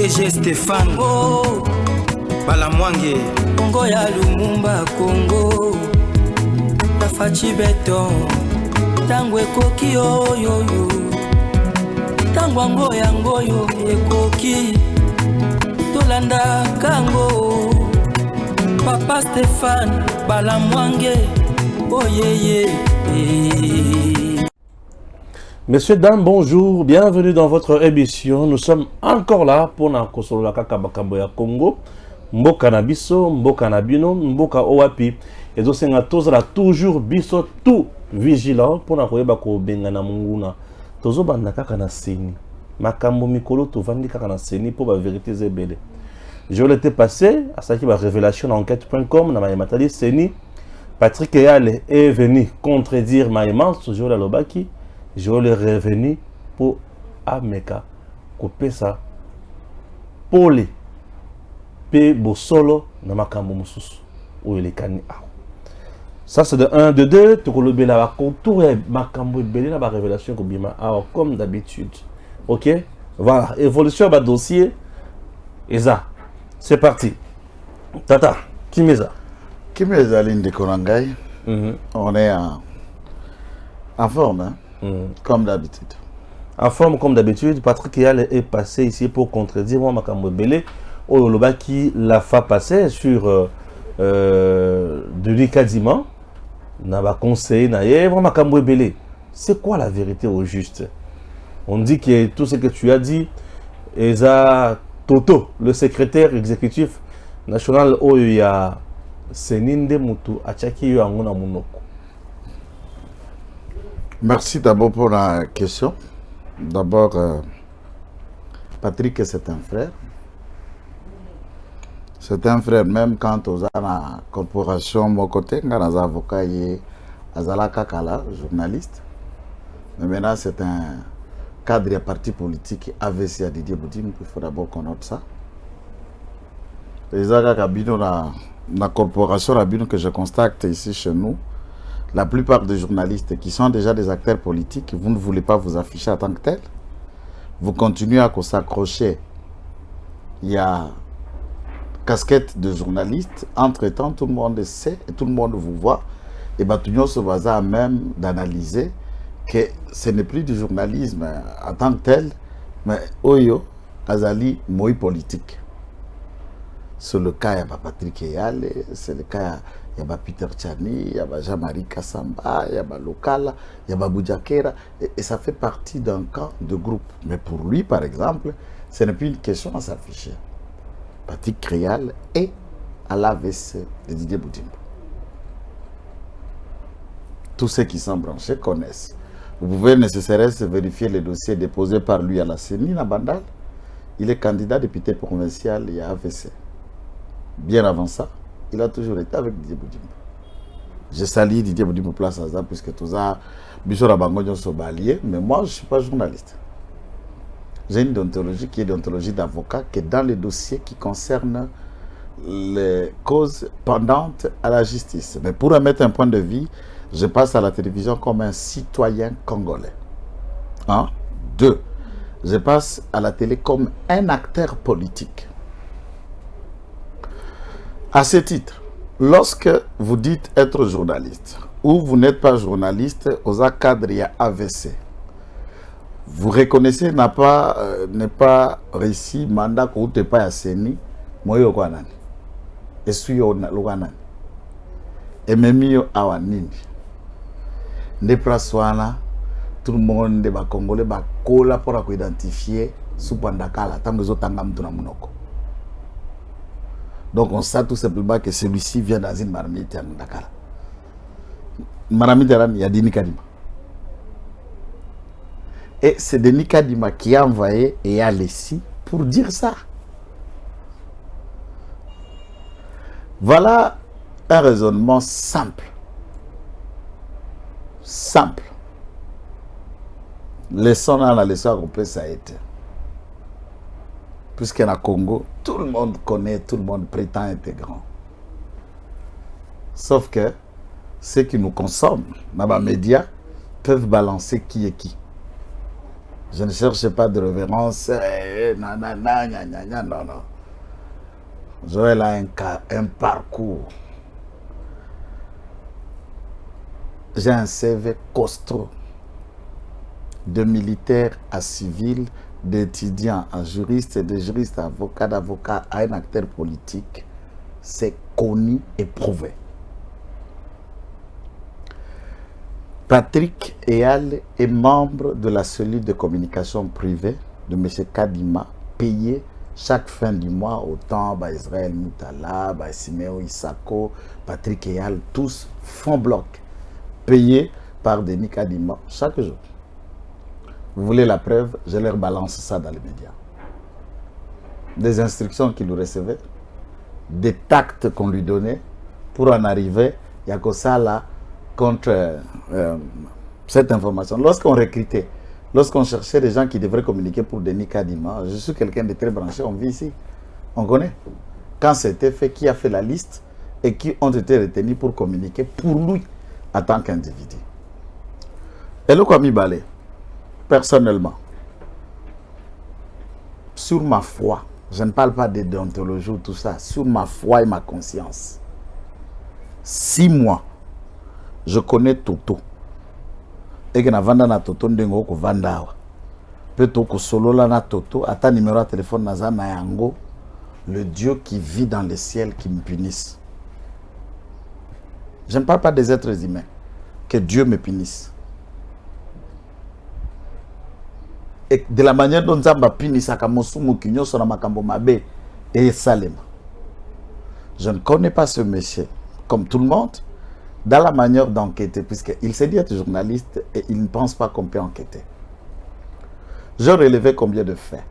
DG Stéphane oh. Balamwange Congo ya Lumumba Congo Tafachi Beton Tangwe koki oyoyo Tangwango yangoyo ekoki Tolanda kango Papa Stéphane Balamwange oh yeah. Messieurs, dames, bonjour, bienvenue dans votre émission. Nous sommes encore là pour Nakosolo la Kakabakambo ya Congo. Mboka na biso, mboka na bino, mboka owapi. Et donc, c'est toujours biso tout vigilant pour nakoyeba ko benga na munguna. Tozo banda kaka na seni. Makambo mikolo to vandi kaka na seni pour la vérité zebele. Je l'étais passé à ça qui va révélation dans enquête.com na mayematali seni. Patrick Eyale est venu contredire Maïman, toujours la Lobaki. Je l'ai revenu pour Ameka, couper ça, pour les P. Bosolo, na makambo mususu, où il est cani. Ça c'est de 1, de 2, tu peux le béla, va contourer makambo belé, la révélation comme d'habitude. Ok? Voilà, évolution de dossier, et ça, c'est parti. Tata, qui met ça? Qui met ça, ligne de Korangai? On est en forme, hein? Comme d'habitude. En forme comme d'habitude, Patrick Eyale est passé ici pour contredire moi Makambo Belé. Oloba qui l'a fait passer sur Denis Kadima. N'a pas conseillé moi Makambo Belé. C'est quoi la vérité au juste? On dit que tout ce que tu as dit, Eza Toto, le secrétaire exécutif national Oya Seninde Mutu Achaki Yanguna Munoko. Merci d'abord pour la question. D'abord, Patrick, c'est un frère. C'est un frère, même quand on a la corporation, mon côté, quand on a avocat, Azala Kakala, journaliste. Mais maintenant, c'est un cadre et parti politique AVC à Didier Boudim. Il faut d'abord qu'on note ça. Les Agakabino, la corporation Rabino que je constate ici chez nous, la plupart des journalistes qui sont déjà des acteurs politiques, vous ne voulez pas vous afficher en tant que tel. Vous continuez à s'accrocher. Il y a casquette de journaliste. Entre-temps, tout le monde sait et tout le monde vous voit. Et Batugnon se basa à même d'analyser que ce n'est plus du journalisme en tant que tel, mais Oyo, Azali, Moï politique. C'est le cas, il y a Patrick Eyale, c'est le cas, il y a Peter Tchani, il y a Jean-Marie Kassamba, il y a Lokala, il y a Boudjakera, et ça fait partie d'un camp de groupe. Mais pour lui, par exemple, ce n'est plus une question à s'afficher. Patrick Eyale est à l'AVC de Didier Boudim. Tous ceux qui sont branchés connaissent. Vous pouvez nécessairement vérifier les dossiers déposés par lui à la CENI, à Bandal. Il est candidat député provincial et à AVC. Bien avant ça, il a toujours été avec Didier Boudim. Je salue Didier Boudim place à ça, puisque tout ça, Bishop Abangonjon sont baliés, mais moi, je ne suis pas journaliste. J'ai une déontologie qui est déontologie d'avocat, qui est dans les dossiers qui concernent les causes pendantes à la justice. Mais pour remettre un point de vue, je passe à la télévision comme un citoyen congolais. 1. 2. Je passe à la télé comme un acteur politique. À ce titre, lorsque vous dites être journaliste, ou vous n'êtes pas journaliste, aux cadres, il y a AVC. Vous reconnaissez n'est pas réussi, mandat que vous n'êtes pas à Seni, moi yo kwanani. Et suis yo lokanani. Et même yo awanini. Ne praswana, tout le monde de Congolais ba kola pour identifier sous Pandakala, tant que vous avez munoko. Donc on sait tout simplement que celui-ci vient dans une marmite à Dakar. Marmite il y a Denis Kadima. Et c'est Denis Kadima qui a envoyé et a laissé pour dire ça. Voilà un raisonnement simple. Simple. Laissons à la leçon qu'on ça a été. Puisqu'en a Congo, tout le monde connaît, tout le monde prétend être grand. Sauf que ceux qui nous consomment dans les médias peuvent balancer qui est qui. Je ne cherche pas de révérence. Non. Joël a un parcours. J'ai un CV costaud. De militaire à civil, d'étudiant à juriste, de juriste à avocat, d'avocat à un acteur politique. C'est connu et prouvé. Patrick Eyal est membre de la cellule de communication privée de M. Kadima, payé chaque fin du mois autant Israël Moutala, Siméo Isako, Patrick Eyal, tous font bloc, payés par Denis Kadima chaque jour. Vous voulez la preuve? Je leur balance ça dans les médias. Des instructions qu'il nous recevait, des tacts qu'on lui donnait pour en arriver, il y a que ça là contre cette information. Lorsqu'on recrutait, lorsqu'on cherchait des gens qui devraient communiquer pour Denis Kadima, je suis quelqu'un de très branché, on vit ici, on connaît. Quand c'était fait, qui a fait la liste et qui ont été retenus pour communiquer pour lui en tant qu'individu. Et le Kwame Balé, personnellement, sur ma foi, je ne parle pas de déontologie ou tout ça, sur ma foi et ma conscience, 6 mois, je connais Toto. Et que na vanda na Toto ndengo ko vandawa. Peut-être que solo la na Toto, à ta numéro de téléphone naza na yango, le Dieu qui vit dans le ciel qui me punisse. Je ne parle pas des êtres humains. Que Dieu me punisse. Et de la manière dont Zamba punisse à Kamosumu Kinyo sur Makambo Mabe et Salema. Je ne connais pas ce monsieur, comme tout le monde, dans la manière d'enquêter, puisqu'il s'est dit être journaliste et il ne pense pas qu'on peut enquêter. Je relevais combien de faits?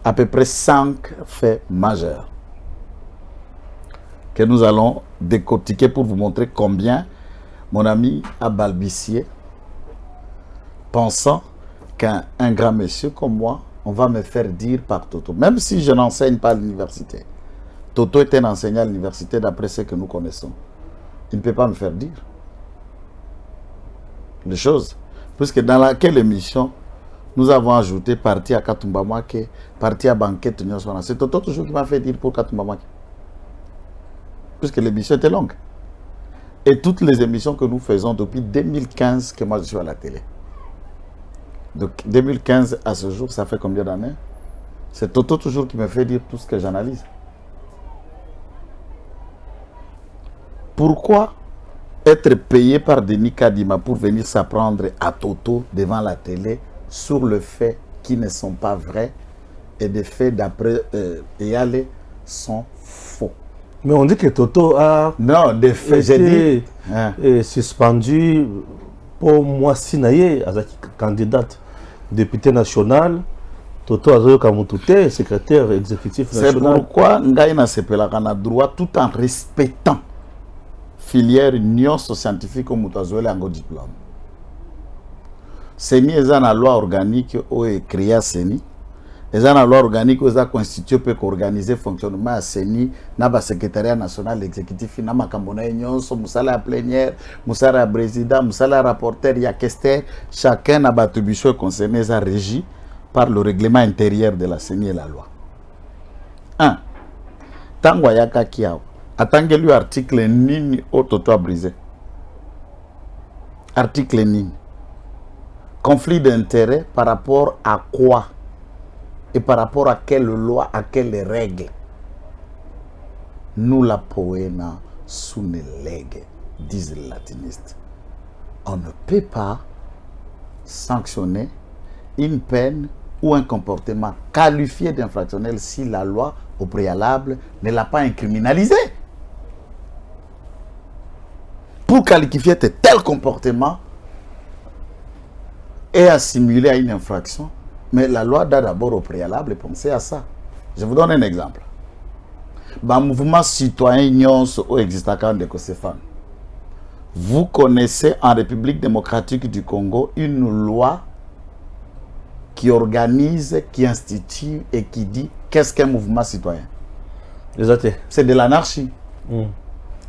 À peu près 5 faits majeurs que nous allons décortiquer pour vous montrer combien mon ami a balbutié, pensant qu'un grand monsieur comme moi, on va me faire dire par Toto. Même si je n'enseigne pas à l'université. Toto est un enseignant à l'université d'après ce que nous connaissons. Il ne peut pas me faire dire les choses. Puisque dans laquelle émission, nous avons ajouté partie à Katumba Mwake, partie à Banquette. C'est Toto toujours qui m'a fait dire pour Katumba Mwake. Puisque l'émission était longue. Et toutes les émissions que nous faisons depuis 2015 que moi je suis à la télé. Donc 2015 à ce jour, ça fait combien d'années? C'est Toto toujours qui me fait dire tout ce que j'analyse. Pourquoi être payé par Denis Kadima pour venir s'apprendre à Toto devant la télé sur le fait qui ne sont pas vrais et des faits d'après Eyal sont faux? Mais on dit que Toto a des faits, été suspendu pour moi Sinaye, candidate député national. Toto Azoyo Kamutute, secrétaire exécutif national. C'est pourquoi Ngaïna Sepelaka na droit tout en respectant filière union scientifique au Moutazoele en diplôme. Seni est une loi organique où est créé Seni. Et une loi organique où est constitué pour organiser le fonctionnement à Seni, na ba secrétariat national exécutif, na makambona union, so musala à plénière, musala à président, musala à rapporteur, ya kester, chacun n'a ba attribution concernée sa régie par le règlement intérieur de la Seni et la loi. 1. Tango yaka kiao. Attendez lui article nini au Toto a brisé. Article nini. Conflit d'intérêt par rapport à quoi? Et par rapport à quelle loi, à quelles règles? Nous la poena sous les legs, disent les latinistes. On ne peut pas sanctionner une peine ou un comportement qualifié d'infractionnel si la loi au préalable ne l'a pas incriminalisé. Pour qualifier tel comportement et assimiler à une infraction, mais la loi doit d'abord au préalable penser à ça. Je vous donne un exemple. Le mouvement citoyen Nyonso existe à Kandeko-Stéphane. Vous connaissez en République démocratique du Congo une loi qui organise, qui institue et qui dit qu'est-ce qu'un mouvement citoyen. C'est de l'anarchie.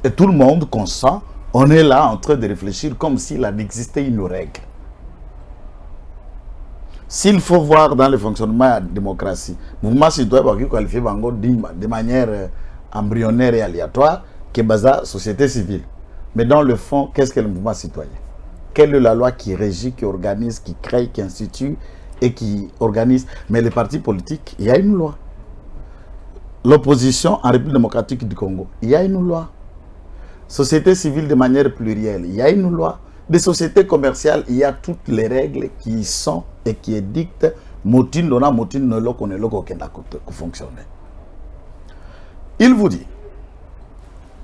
Et tout le monde consent. On est là en train de réfléchir comme s'il existait une règle. S'il faut voir dans le fonctionnement de la démocratie, le mouvement citoyen est qualifié de manière embryonnaire et aléatoire, qui est basé sur la société civile. Mais dans le fond, qu'est-ce que le mouvement citoyen? Quelle est la loi qui régit, qui organise, qui crée, qui institue et qui organise? Mais les partis politiques, il y a une loi. L'opposition en République démocratique du Congo, il y a une loi. Société civile de manière plurielle, il y a une loi. Des sociétés commerciales, il y a toutes les règles qui sont et qui édictent motin donna motin ne lo connaît lo qui fonctionner. Il vous dit,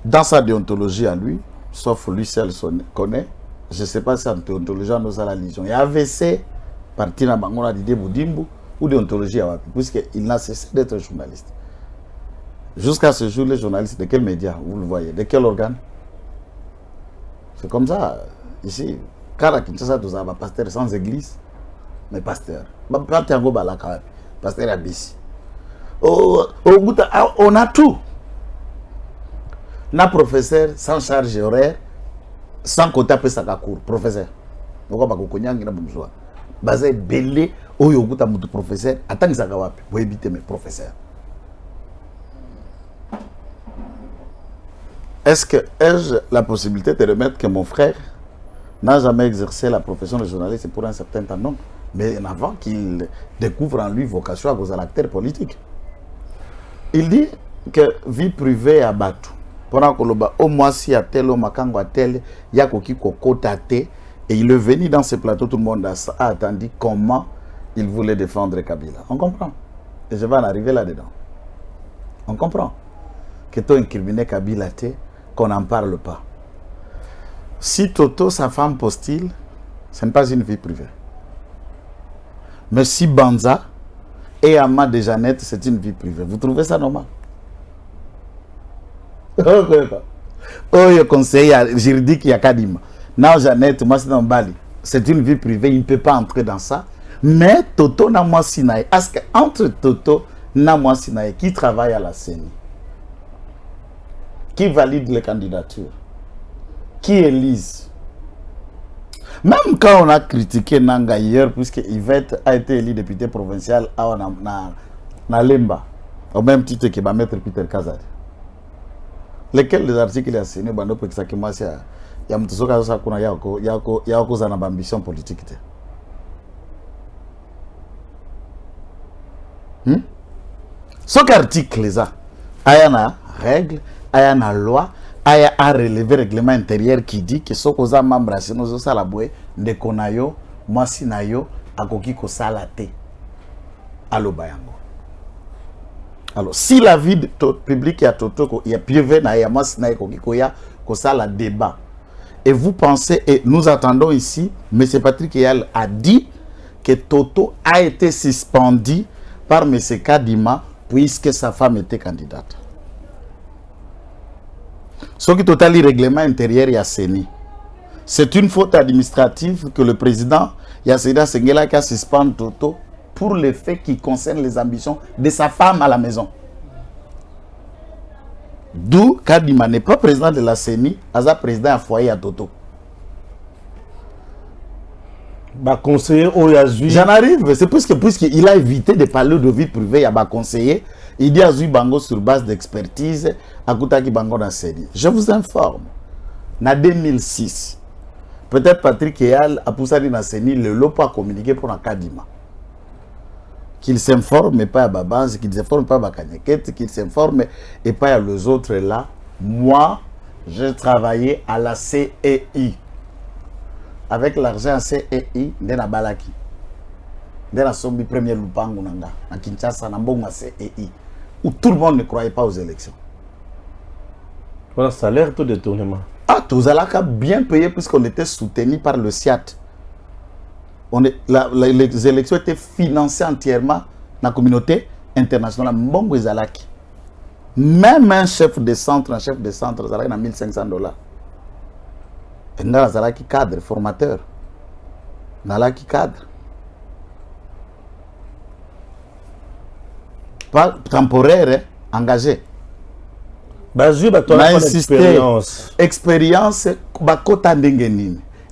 dans sa déontologie à lui, sauf lui seul connaît, je ne sais pas si en déontologie nous a la légion. Il y a AVC, parti dans Bangola d'idée Boudimbu, ou déontologie à Wapi, puisqu'il n'a cessé d'être journaliste. Jusqu'à ce jour, les journalistes, de quel média, vous le voyez, de quel organe? C'est comme ça. Ici, car à Kinshasa, nous avons un pasteur sans église, mais pasteur. Pasteur Abissi. On a tout. On a professeur sans charge horaire, sans quota pour sa cours. Professeur. Pourquoi pas qu'on y a un besoin? Basé belé, au yoguta mutu professeur, attends que ça va pour éviter mes professeurs. Est-ce que ai-je la possibilité de remettre que mon frère n'a jamais exercé la profession de journaliste pour un certain temps? Non. Mais avant qu'il découvre en lui vocation à cause de l'acteur politique. Il dit que vie privée à Batou. Pendant que au moins si à tel, au makango à tel, il y a qui tate. Et il est venu dans ce plateau, tout le monde a attendu comment il voulait défendre Kabila. On comprend. Et je vais en arriver là-dedans. On comprend. Que tu as incriminé Kabila, qu'on n'en parle pas. Si Toto, sa femme postile, ce n'est pas une vie privée. Mais si Banza et Ama de Jeannette, c'est une vie privée. Vous trouvez ça normal? Oh, le conseiller juridique, il y a Kadima. Non, Jeannette, moi, c'est dans Bali. C'est une vie privée, il ne peut pas entrer dans ça. Mais Toto n'a moi Sinaï. Est-ce qu'entre Toto n'a moi Sinaï, qui travaille à la CENI, qui valide les candidatures, qui élise? Même quand on a critiqué Nanga hier, puisque Yvette a été élu député provincial à Lemba, au même titre que maître Peter Kazari. Lesquels des articles il a signé, il y a une ambition politique. Ce qu'article, il y a une règle, il y a une loi, il y a un relevé règlement intérieur qui dit que ce que nous membres de nos salaboué de konayo mwasi nayo akoki ko salate alobayango. Alors si la vie publique ya toto ya privé na ya mwasi nayo akoki ko ya ko sala débat et vous pensez et nous attendons ici M. Patrick Eyal a dit que Toto a été suspendu par M. Kadima puisque sa femme était candidate. Ce qui total le règlement intérieur y a CENI. C'est une faute administrative que le président Yassida Sengela a suspendu Toto pour les faits qui concernent les ambitions de sa femme à la maison. D'où Kadima n'est pas président de la CENI, Aza président à foyer à Toto. Conseiller j'en arrive, c'est puisqu'il a évité de parler de vie privée à conseiller. Il dit à Zui Bango sur base d'expertise à Koutaki Bango dans CENI. Je vous informe, en 2006, peut-être Patrick Eyal a poussé dans CENI le lot pas communiqué pour un Kadima. Qu'il s'informe et pas à Babaz, qu'il s'informe pas à Bakanyeket, qu'il s'informe et pas à les autres là. Moi, j'ai travaillé à la CEI. Avec l'argent CEI, de la Balaki. De la Sombi premier Lupango Nanga, à Kinshasa, Nambonga CEI, où tout le monde ne croyait pas aux élections. Voilà, ça a l'air tout détournement. Ah, Tozalaka bien payé puisqu'on était soutenu par le SIAT. Les élections étaient financées entièrement dans la communauté internationale. Mbongo Zalaki. Même un chef de centre, Zalaki a $1,500. Zalaki cadre, formateur. Zalaki cadre. Pas temporaire, engagé. Expérience,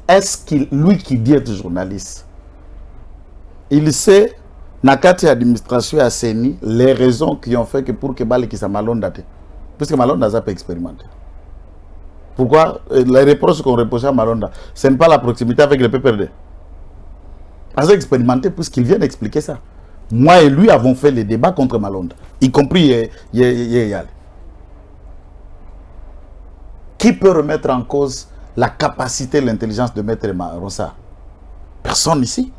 est-ce qu'il, lui qui dit être journaliste, il sait, Nakati administration à Seni, les raisons qui ont fait que pour que Bale qui Malonda, puisque Malonda a pas expérimenté. Pourquoi les reproches qu'on reproche à Malonda, ce n'est pas la proximité avec le PPRD. Ils ont expérimenté puisqu'il vient d'expliquer ça. Moi et lui avons fait les débats contre Malonda, y compris Yeyal. Qui peut remettre en cause la capacité, l'intelligence de Maître Rossa? Personne ici.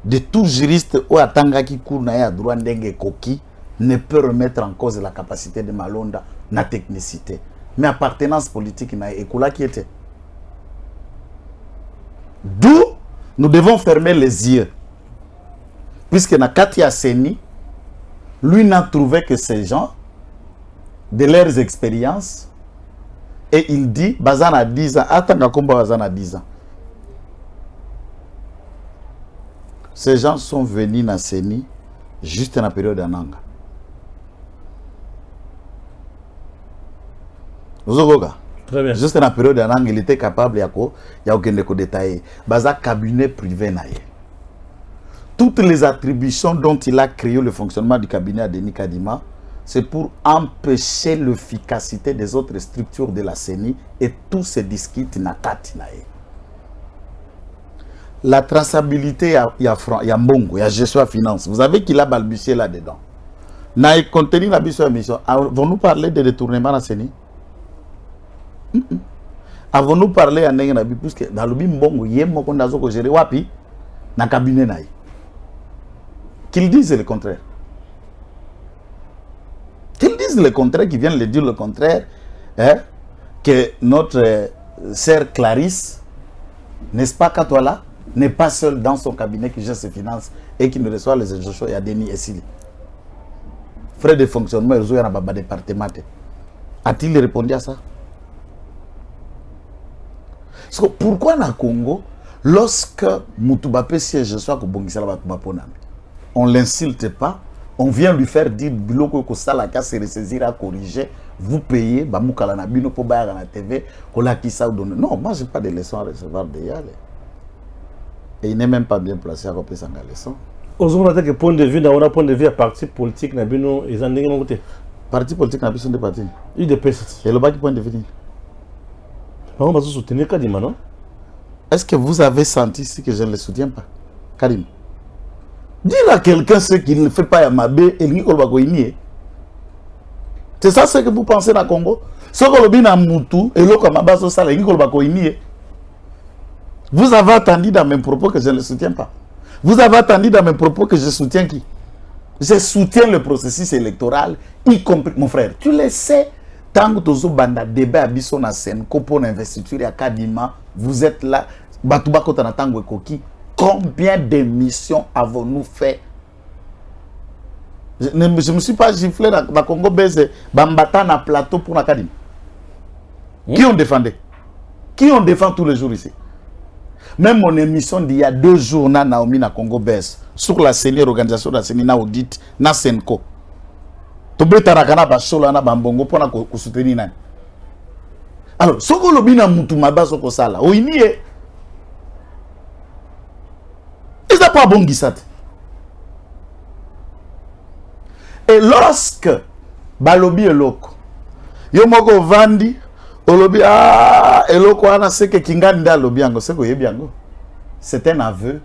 De tout juriste ou atanga qui court à droit d'engue koki ne peut remettre en cause la capacité de Malonda, la technicité. Mais appartenance politique n'a écoula qui était. D'où nous devons fermer les yeux. Puisque Nakati Aseni, lui n'a trouvé que ces gens, de leurs expériences, et il dit, Bazan a 10 ans, attends combat Bazan a 10 ans. Ces gens sont venus dans Seni juste dans la période d'Ananga. Très bien. Juste dans la période d'Ananga, il était capable, il y a aucun détail. Baza cabinet privé naïe. Toutes les attributions dont il a créé le fonctionnement du cabinet à Denis Kadima, c'est pour empêcher l'efficacité des autres structures de la CENI et tous ces disquites Nakati naïe. La traçabilité, il y a Mbongo, il y a gestion à finance. Vous savez qu'il a balbutié là-dedans. Dans le contenu de la mission, avons-nous parlé de détournement à la CENI? Avons-nous parlé à Nengenabi, puisque dans le Mbongo, il y a un peu de gérer wapi, dans le cabinet naï. Qu'ils disent le contraire. Qu'ils disent le contraire, qu'ils viennent le dire le contraire, hein, que notre sœur Clarisse, n'est-ce pas, Katoala, n'est pas seul dans son cabinet qui gère ses finances et qui ne reçoit les injonctions. Il y a Denis Essili. Frais de fonctionnement, il y a un département. A-t-il répondu à ça? Pourquoi dans le Congo, lorsque Moutoubape siège soit on ne l'insulte pas, on vient lui faire dire biloko ko sala ka se ressaisir à corriger, vous payez, bamukala na bino po ba na TV, ko la ki sa donne. Non, moi j'ai pas de leçons à recevoir de Yale. Et il n'est même pas bien placé à copier sa leçon. Aujourd'hui, on a point de vue, on a point de vue à parti politique na bino, ils en ont côté. Parti politique na bino de parti. UDPS. Et le bas qui point de vue. On va soutenir Kadima, non? Est-ce que vous avez senti ici que je ne le soutiens pas? Karim. Dis à quelqu'un ce qu'il ne fait pas à Mabé et lui, c'est ça ce que vous pensez dans le Congo? Ce que vous avez Moutou et l'autre Mabaso Sala, vous avez attendu dans mes propos que je ne le soutiens pas. Vous avez attendu dans mes propos que je soutiens qui? Je soutiens le processus électoral, y compris mon frère. Tu le sais, tant que tu as débat à Bisson à Senko pour l'investiture à Kadima, vous êtes là, Batouba Kotana Tango Koki. Combien d'émissions avons-nous fait? Je ne me suis pas giflé dans le Congo Beze, Bambata na plateau pour l'Académie. Qui ont défendu? Qui on défend tous les jours ici? Même mon émission d'il y a 2 jours, Naomi na Congo Beze, sur la CENI, organisation de la CENI, na audit, na Senko. Tobe tarakana basola na bambongo pour na soutenir na. Alors, ce que l'obina mutuma baso ko sala, o inie. Ils n'ont pas bon guissat. Et lorsque Balobi et Loko, Yomoko Vandi, Olobi, ah, et Loko, c'est que Kinganda Lobiango, c'est que Yebiango. C'est un aveu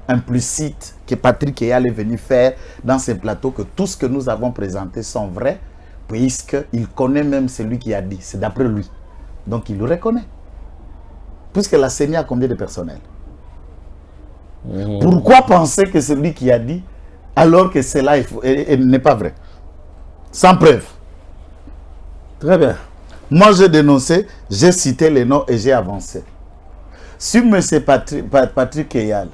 implicite que Patrick est allé venir faire dans ces plateaux, que tout ce que nous avons présenté sont vrais, puisqu'il connaît même celui qui a dit. C'est d'après lui. Donc il le reconnaît. Puisque la CENI a combien de personnel? Pourquoi penser que c'est lui qui a dit alors que cela n'est pas vrai? Sans preuve. Très bien. Moi j'ai dénoncé, j'ai cité les noms et j'ai avancé. Si M. Patrick Keyal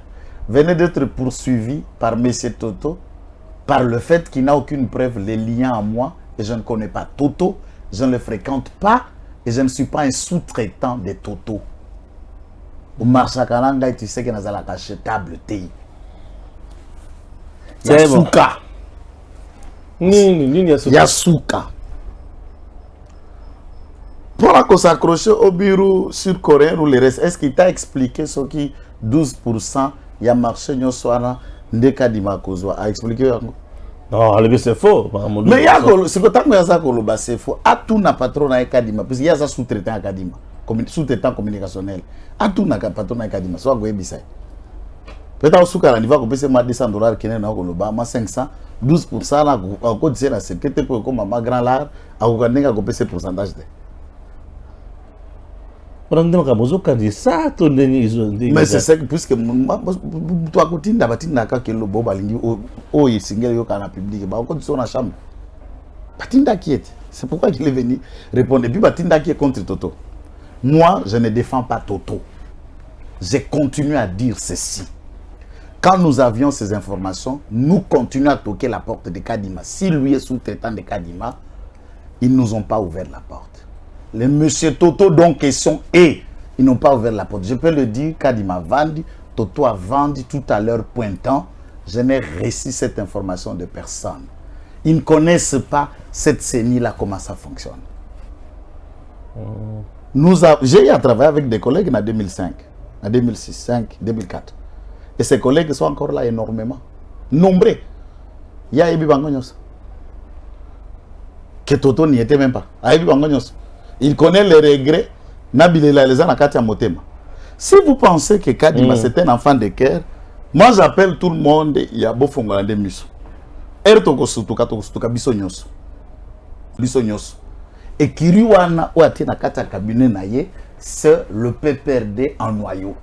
venait d'être poursuivi par M. Toto, par le fait qu'il n'a aucune preuve les liant à moi, et je ne connais pas Toto, je ne le fréquente pas, et je ne suis pas un sous-traitant de Toto. Au marché Kalanga, tu sais qu'il y a la cachetable thé. Yasuka. Yasuka. Pour s'accrocher au bureau sur-coréen ou les restes, est-ce qu'il t'a expliqué ce qui 12% il y a marché nyoswana ndeka dimakozwa a expliqué yango. Non, c'est faux. Mais c'est que tant que ça koloba c'est faux. A tout na patron na Kadima parce qu'il y a ça sous-traitant à Kadima, sous-traitant communicationnel. A tout na patron na Kadima, soit go ebisa. Peut-être au soukala niveau ko pese ma $200 kene na koloba ma 500 12% là ko dire la sécurité pour comme ma grand là a ko nenga ko pese pourcentage de. Mais c'est ça que puisque toi continue d'abatinda ka ke lo boba lingi o yisingel yo kana public ba ko sur la chambre. Batinda qui est. C'est pourquoi il est venu répondre. Et puis Batinda qui est contre Toto. Moi, je ne défends pas Toto. J'ai continué à dire ceci. Quand nous avions ces informations, nous continuons à toquer la porte de Kadima. Si lui est sous-traitant de Kadima, ils ne nous ont pas ouvert la porte. Les monsieur Toto dont question est, ils n'ont pas ouvert la porte. Je peux le dire, Kadima vendu, Toto a vendu tout à l'heure pointant. Je n'ai reçu cette information de personne. Ils ne connaissent pas cette CENI-là, comment ça fonctionne. J'ai eu à travailler avec des collègues en 2005, en 2006, 2005, 2004. Et ces collègues sont encore là énormément. Nombreux. Il y a Ebi Bangonyos. Que Toto n'y était même pas. Ebi Bangonyos. Il connaît les regrets. Nabilela les a Katia Motema. Si vous pensez que Kadima c'est un enfant de cœur, moi j'appelle tout le monde, il y a beau fongola de muso. Et Kiriwana ou Atina Kata cabinet naye, c'est le PPRD en noyau.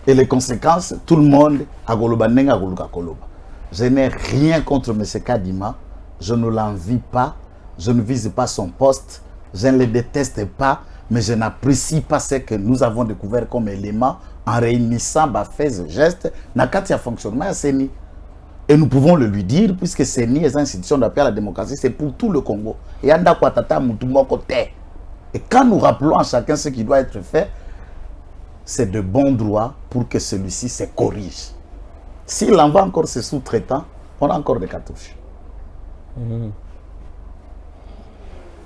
Et les conséquences, tout le monde a Goloba Nenga Goluka Koloba. Je n'ai rien contre M. Kadima, je ne l'envie pas, je ne vise pas son poste, je ne le déteste pas, mais je n'apprécie pas ce que nous avons découvert comme élément en réunissant Bafez gestes, Nakatia fonctionnement à CENI. Et nous pouvons le lui dire, puisque CENI est une institution d'appel à la démocratie, c'est pour tout le Congo. Et quand nous rappelons à chacun ce qui doit être fait, c'est de bon droit pour que celui-ci se corrige. S'il envoie encore ses sous-traitants, on a encore des cartouches.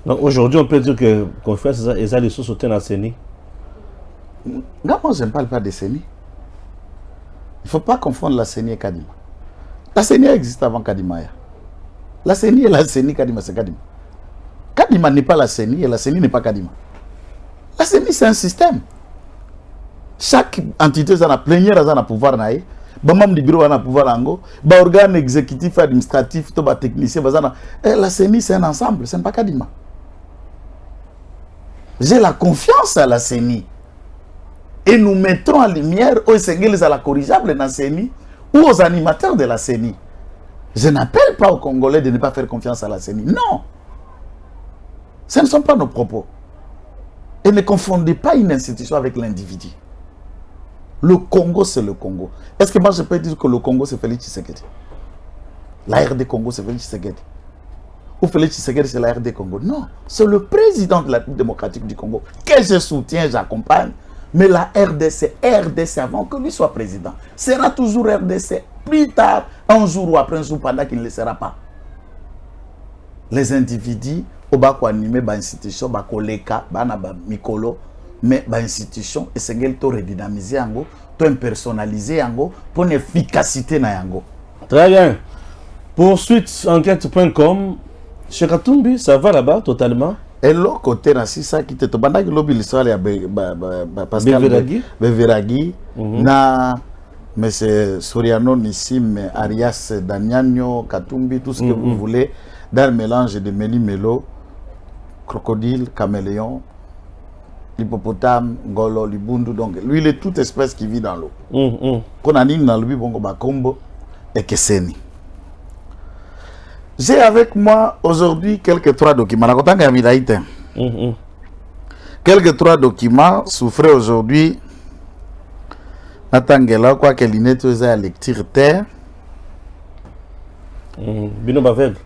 Donc aujourd'hui, on peut dire que confiance et ça les sous-soutiens à CENI. Moi, je ne parle pas de CENI. Il ne faut pas confondre la CENI et Kadima. La CENI existe avant Kadima. La CENI et la CENI, Kadima, c'est Kadima. Kadima n'est pas la CENI et la CENI n'est pas Kadima. La CENI, c'est un système. Chaque entité a plénière à pouvoir naïe. Bamam du bureau a pouvoir ango. Ba organe exécutif, administratif, to ba technicien, la CENI, c'est un ensemble, ce n'est pas Kadima. J'ai la confiance à la CENI. Et nous mettrons en lumière aux Sénégalais à la corrigeable dans la CENI ou aux animateurs de la CENI. Je n'appelle pas aux Congolais de ne pas faire confiance à la CENI. Non. Ce ne sont pas nos propos. Et ne confondez pas une institution avec l'individu. Le Congo, c'est le Congo. Est-ce que moi je peux dire que le Congo, c'est Félix Tshisekedi? La RD Congo, c'est Félix Tshisekedi. Ou Félix Tshisekedi, c'est la RD Congo? Non. C'est le président de la République démocratique du Congo que je soutiens, j'accompagne. Mais la RDC, RDC avant que lui soit président, sera toujours RDC. Plus tard, un jour ou après un jour, pendant qu'il ne le sera pas. Les individus, au bas quoi animer, bah institution, bah koleka, bah na bah mikolo, mais bah institution, et c'est qu'elle t'aurait redynamisé yango, t'aurait impersonnalisé yango, pour une efficacité na yango. Très bien. Poursuite enquête.com. Chez Katumbi, ça va là-bas totalement? Et l'autre côté, c'est ça qui était pendant que l'objet l'histoire est Pascal Beveragi, na M. Soriano Nissim, Arias Daniano, Katumbi, tout ce que vous voulez, dans le mélange de Méli-Mélo, crocodile, caméléon, l'hippopotame, Ngolo, Libundu, donc lui il est toute espèce qui vit dans l'eau. Qu'on a dit dans le Bongo Bakombo et que c'est ni. J'ai avec moi aujourd'hui quelques 3 documents. Quelques 3 documents souffraient aujourd'hui. Natangela, quoi que l'inette à lecture terre. Bino Bavel.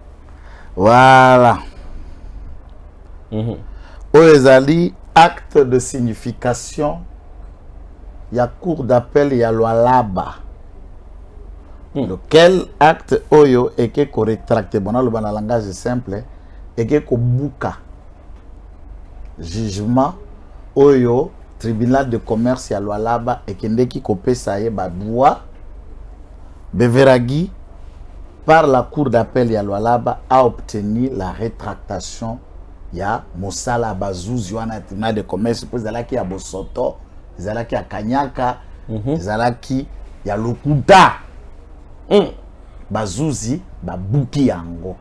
Voilà. Oezali, acte de signification. Il y a cour d'appel, il y a loi là-bas. Lequel acte oyo et que correctracté bon le langage simple et que ko buka jugement oyo tribunal de commerce ya Lualaba et Kendeki kopesa ye badwa Beveragi par la cour d'appel ya Lualaba a obtenu la rétractation ya Mosala Bazouzi wana tribunal de commerce pour zalaki ya Bosoto, zalaki ya Kanyaka, zalaki ya Lokuta. Bazouzi babuki yango.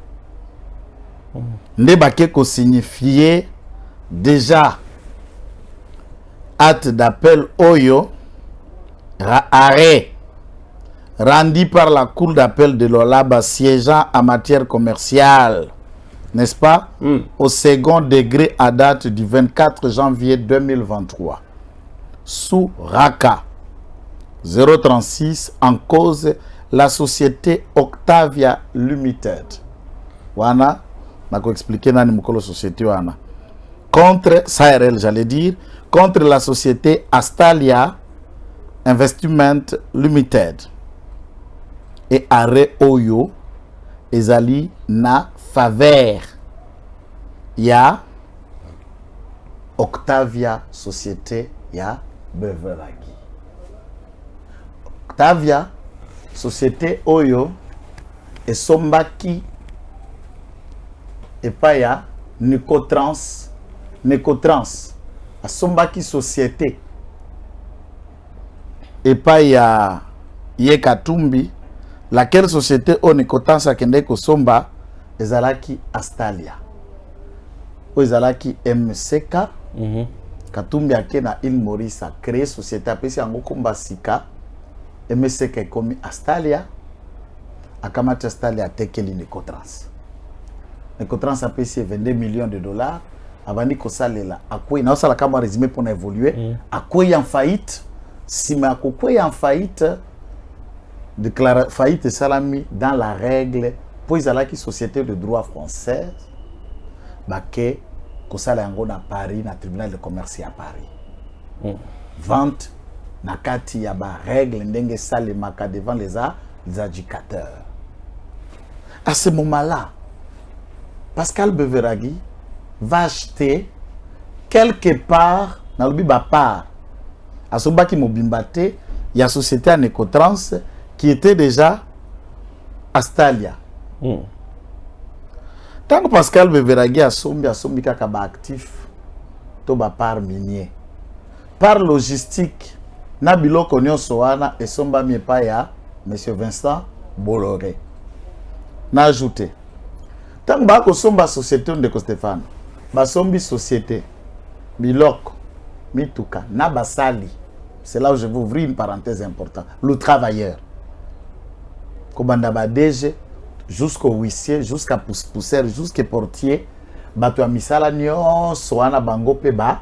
Nde bake ko signifier déjà acte d'appel Oyo, arrêt rendu par la cour d'appel de Lualaba siégeant en matière commerciale, n'est-ce pas, au second degré à date du 24 janvier 2023, sous RACA 036, en cause la société Octavia Limited. Wana, n'a qu'à expliquer dans la société wana. Contre SARL, j'allais dire, contre la société Astalia Investment Limited. Et arrêt Oyo, ezali na faveur ya Octavia société ya Beveragi. Octavia société Oyo et sombaki et pas ya Necotrans a sombaki société et pas ya Yekatumbi, laquelle société o Necotrans a kende ko somba ezalaki Astalia o ezalaki MCK. Katumbi ake na il Maurice a créé société apesi yango komba sika MCK komi Astalia akamati Astalia tekeli Necotrans. Necotrans apesi 22 millions de dollars avandi kosalela akwei na osala kama résumé pour évoluer akwei en faillite sima akwei en faillite déclare faillite salami dans la règle pour izalaki société de droit française bake kosala yango na Paris na tribunal de commerce à Paris. Vente na kati ya ba règle ndenge salemaka devant les adjudicateurs. À ce moment-là, Pascal Beveragi va acheter quelque part dans le biba part à Sobaki Mobimbate, il y a société à Necotrans qui était déjà Astalia. Tant que Pascal Beveragi a sombi kaba actif to ba part minier. Par logistique, na biloko nyonso wana et somba mi pa ya monsieur Vincent Bolloré. Na ajouté. Tant que ba ko somba société de Stéphane, ba sombi société biloko mituka na basali. C'est là où je vais ouvrir une parenthèse importante. Le travailleur. Kobanda ba DG jusqu'au huissier, jusqu'à poussière, jusqu'à portier, bato ya misala nyonso wana bango pe ba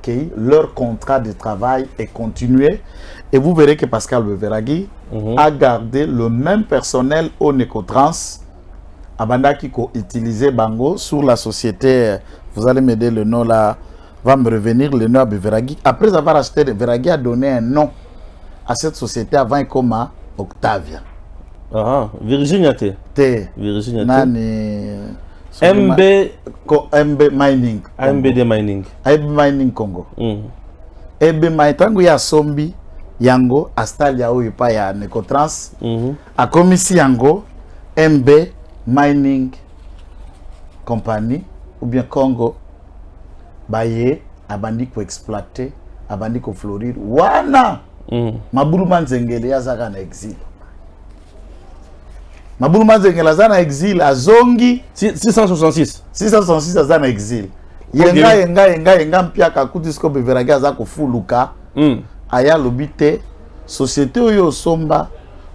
kei leur contrat de travail et continuer. Et vous verrez que Pascal Beveragi a gardé le même personnel au Necotrans. Abanda qui ko utiliser bango sur la société. Vous allez m'aider, le nom là va me revenir, le nom à Beveragi. Après avoir acheté, Beveragi a donné un nom à cette société avant comme Octavia. Virginia T. Virginia T. Nani MB Mining. MBD Mining. MB Mining Congo. MB Mining tangu ya sombi yango Astalia oyo pa ya Necotrans. A komisi yango MB Mining Company ou bien Congo baye abandi ko exploiter, abandi ko florir. Wana Mabuluma Nzengele yazaka na exil. Mabuluma Nzengele azana exil azongi 666 azana exil. Yenga mpiaka kutisko Beveragi azako fuluka. Aya lobite société oyo somba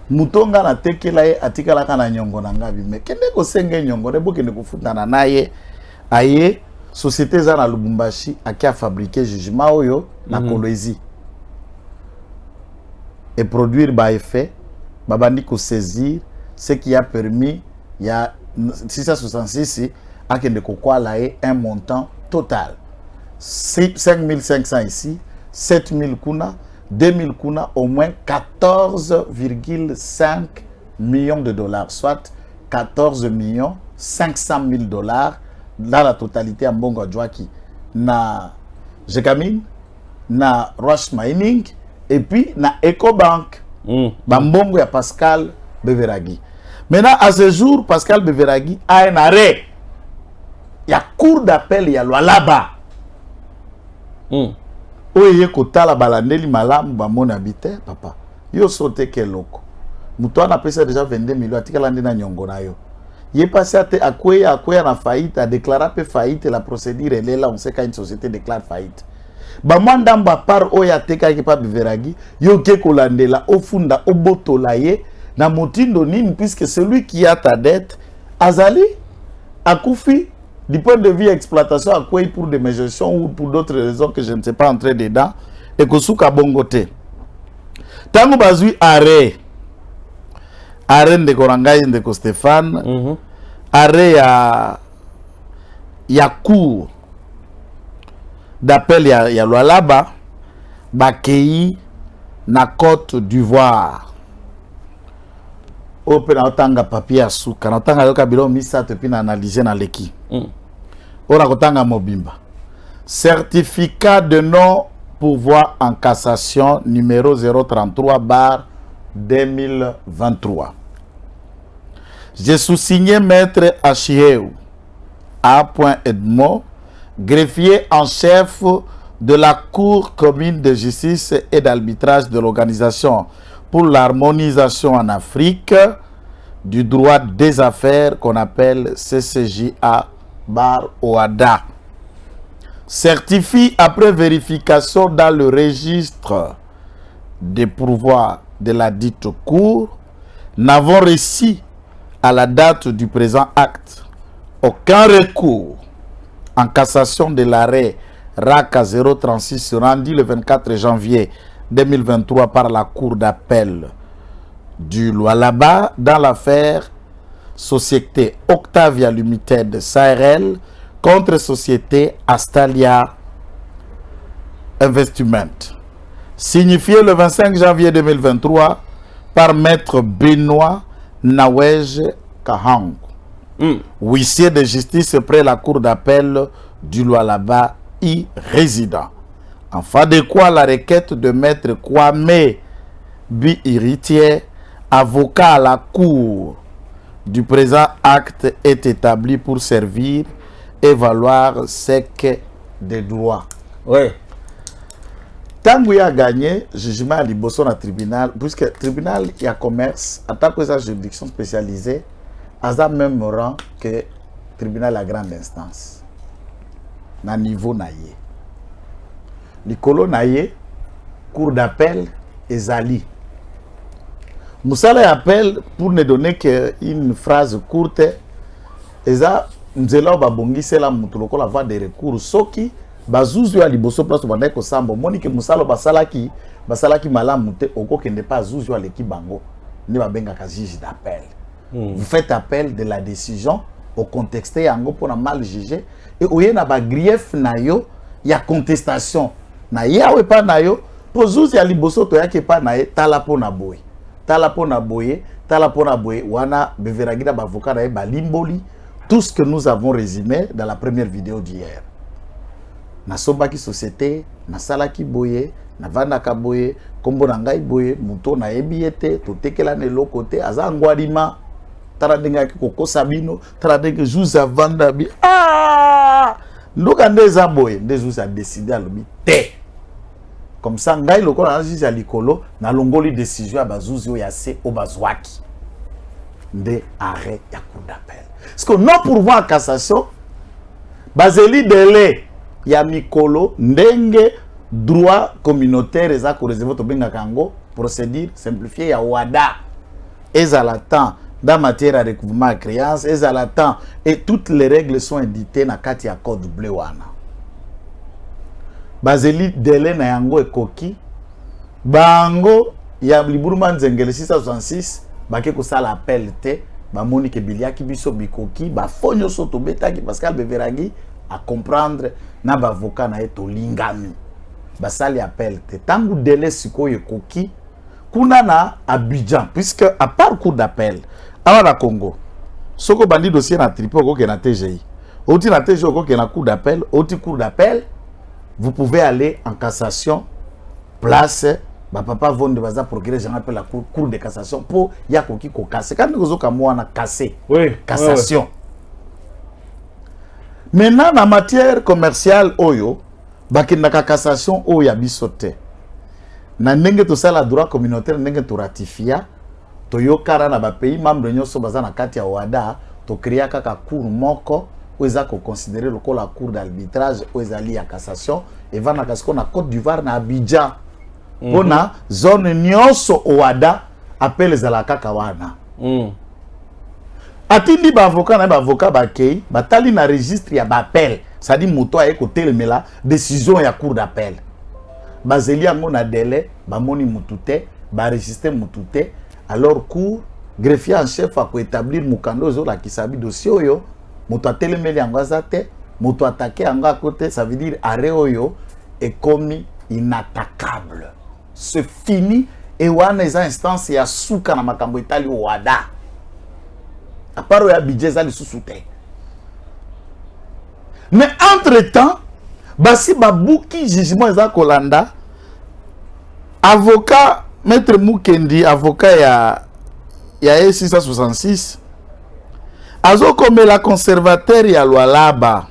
mutonga na tekela ye atikala kana nyongo na ngabi me kende ko senge nyongo ne bokende kufutana naye aye société za na Lubumbashi akia fabriquer jugement oyo na Kolwezi et produire ba effet babandi ko saisir ce qui a permis il y a 666 à kende ko kwala ye un montant total 5500 ici 7000 kuna 2000 kuna, au moins 14,5 millions de dollars, soit 14 millions 500 000 dollars dans la totalité à Mbongo Djouaki. Na Jekamine, na Rush Mining et puis na Ecobank. Bambongo ya Pascal Beveragi. Maintenant, à ce jour, Pascal Beveragi a un arrêt. Il y a cour d'appel, il y a Lualaba. Oye kotala balandeli malamu bamona habité papa. Yo sauté quel loko. Mouton a payé déjà 22 millions. Atika lande na nyongo na yo. Il est passé à na faillite, a déclaré peu faillite, la procédure elle est là, on sait quand une société déclare faillite. Bamandamba par oya teka ki pa Beveragi, yo ke kolandela ofunda obotola ye na motindo nini puisque celui qui a ta dette azali akufi du point de vue exploitation à quoi pour des gestions ou pour d'autres raisons que je ne sais pas entrer dedans et que souka bongote. Tango bazui arrêt de Korangai de Stéphane, arrêt ya cour d'appel ya Lualaba, bakei na Côte d'Ivoire. Open otanga papier asuka, na otanga yoka bilo misa te pina analyser na leki. Ora kotanga mobimba. Certificat de non pourvoi en cassation numéro 033/2023. J'ai sous-signé maître Achieu A. Edmond, greffier en chef de la Cour commune de justice et d'arbitrage de l'Organisation pour l'harmonisation en Afrique du droit des affaires qu'on appelle CCJA/OADA. Certifie après vérification dans le registre des pourvois de la dite Cour, n'avons reçu à la date du présent acte aucun recours en cassation de l'arrêt RACA 036 rendu le 24 janvier 2023 par la Cour d'appel du Lualaba dans l'affaire Société Octavia Limited SARL contre Société Astalia Investment. Signifié le 25 janvier 2023 par Maître Benoît Nawej Kahang, huissier de justice près la Cour d'appel du Lualaba y résident. En fin de quoi la requête de Maître Kwame Bi-Héritier, avocat à la Cour du présent acte, est établi pour servir et valoir sec des droits. Oui. Tant qu'il a gagné, jugement à Liboso dans le tribunal, puisque le tribunal il y a commerce, en tant que sa juridiction spécialisée, à ça même rang que le tribunal à grande instance. Na niveau naïe. Nicolo naïe, cour d'appel et Zali. Moussala appelle pour ne donner qu'une phrase courte. Et ça, nous allons babongisi la mutuloko la voie de recours. Soki, bazuzu ya liboso place banda ko sambo. Monique Moussala basalaki malamu te oko qui n'est pas zuzu ya l'équipe bango. Ne ba benga ka juge d'appel. Vous faites appel de la décision au contexte yango pour na mal jugé et oye na ba grief na yo ya contestation. Na ya we pa na yo po zuzu ya liboso to yake pa na ye tala po na boy. Tala po na boye wana Beveragi na bavocat na ye balimboli tout ce que nous avons résumé dans la première vidéo d'hier. Na sombaki société, na salaki boye, na vandaka boye, kombo na ngai boye, muto na ebiete, to tekela ne lokote, aza ngwadima, tara denga ki koko sabino, tara denga juza vanda bi. Ah! Ndoka ndeza boye, ndezuza décidé à lobi te. Comme ça, ngai loko na juza likolo, na longoli décision à bazuzi o yase o bazwaki. Nde arrêt ya cour d'appel. Parce que non pourvoi en cassation, bazeli délai ya mikolo ndenge droit communautaire eza ko réservé to benga kango procédure simplifiée ya WADA ezalatan dans matière à recouvrement à créance ezalatan et toutes les règles sont éditées na kati ya code bleu wana bazeli délai na yango ekoki bango ya liburuma nzengele 666 bake ko sala appel te ba Monique Biliaki biso bikoki ba fonyo soto betaki Pascal Beveragi à comprendre na ba avocat na eto lingami ba sali appel te tangu délai sikoyo koki kuna na Abidjan puisque à part cour d'appel awa na Congo soko bandi dossier na tripo ko ke na TGI oti na TGI ko ke na cour d'appel oti cour d'appel vous pouvez aller en cassation, place, papa vont de baza procureur j'en appelle la cour de cassation pour yakoki ko casser. Quand nous avons cassé, oui, cassation. Ouais. Maintenant, en matière commerciale, oyo, bakindaka cassation oyo ya bisote. Na ndenge to sala droit communautaire ndenge to ratifia, to yokara na ba pays membre nyonso baza na kati ya OHADA, to créer kaka cour moko oza ko considérer le la cour d'arbitrage ozali ya cassation et va na kasiko na Côte d'Ivoire na Abidjan. Pona zone nyonso OHADA appelle za kaka wana. Atindi ba avocat na ba avocat ba kei batali na registre ya ba appel, ça dit moto a ko telemela décision ya cour d'appel. Bazeli yango na délai ba moni mutute ba registre mutute alors cour greffier en chef a ko établir mukando zo la kisabi dossier oyo moto a telemeli yango azate moto attaquer yango à côté, ça veut dire arrêt oyo est commis inattaquable, c'est fini et wana eza instance ya suka na makambo etali OHADA. À part ya budget za lisusu te. Mais entre-temps, basi babuki jugement eza kolanda, avocat maître Mukendi, avocat ya E666, azo comme la conservateur ya Lualaba.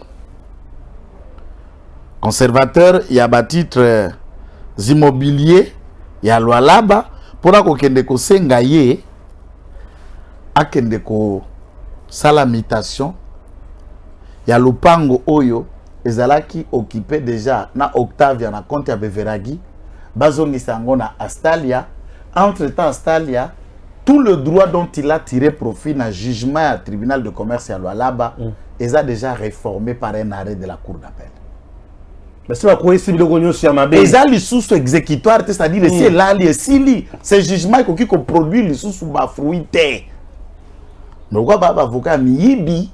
Conservateur ya ba titre immobilier ya Lualaba pour ko kende ko senga ye akende ko sala mutation ya lupango oyo ezalaki occupé déjà na Octavia na compte ya Beveragi bazongisa ngo na Astalia. Entre temps Astalia tout le droit dont il a tiré profit na jugement à tribunal de commerce à Lualaba est déjà réformé par un arrêt de la cour d'appel. Mais c'est pas quoi ici le gagnon sur ma belle. Les sous exécutoire, c'est-à-dire c'est là les sili, c'est jugement qui produit les sous ba fruité. Mais pourquoi pas avocat Miyibi,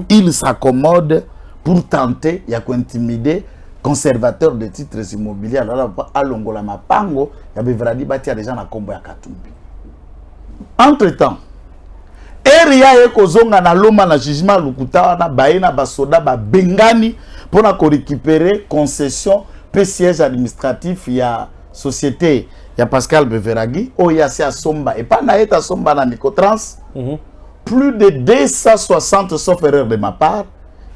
il s'accommode pour tenter ya ko intimider conservateur de titres immobiliers alors à Longola Mapango, ya Beveradi bati déjà na kombo ya Katumbi. Entre-temps, Eria eko zonga na loma na jugement lukuta na baena basoda ba bengani pour récupérer concession pe siège administratif ya société ya Pascal Beveragi oya si asomba et pas na eta somba na Nicotrans. Plus de 260 sauf erreur de ma part,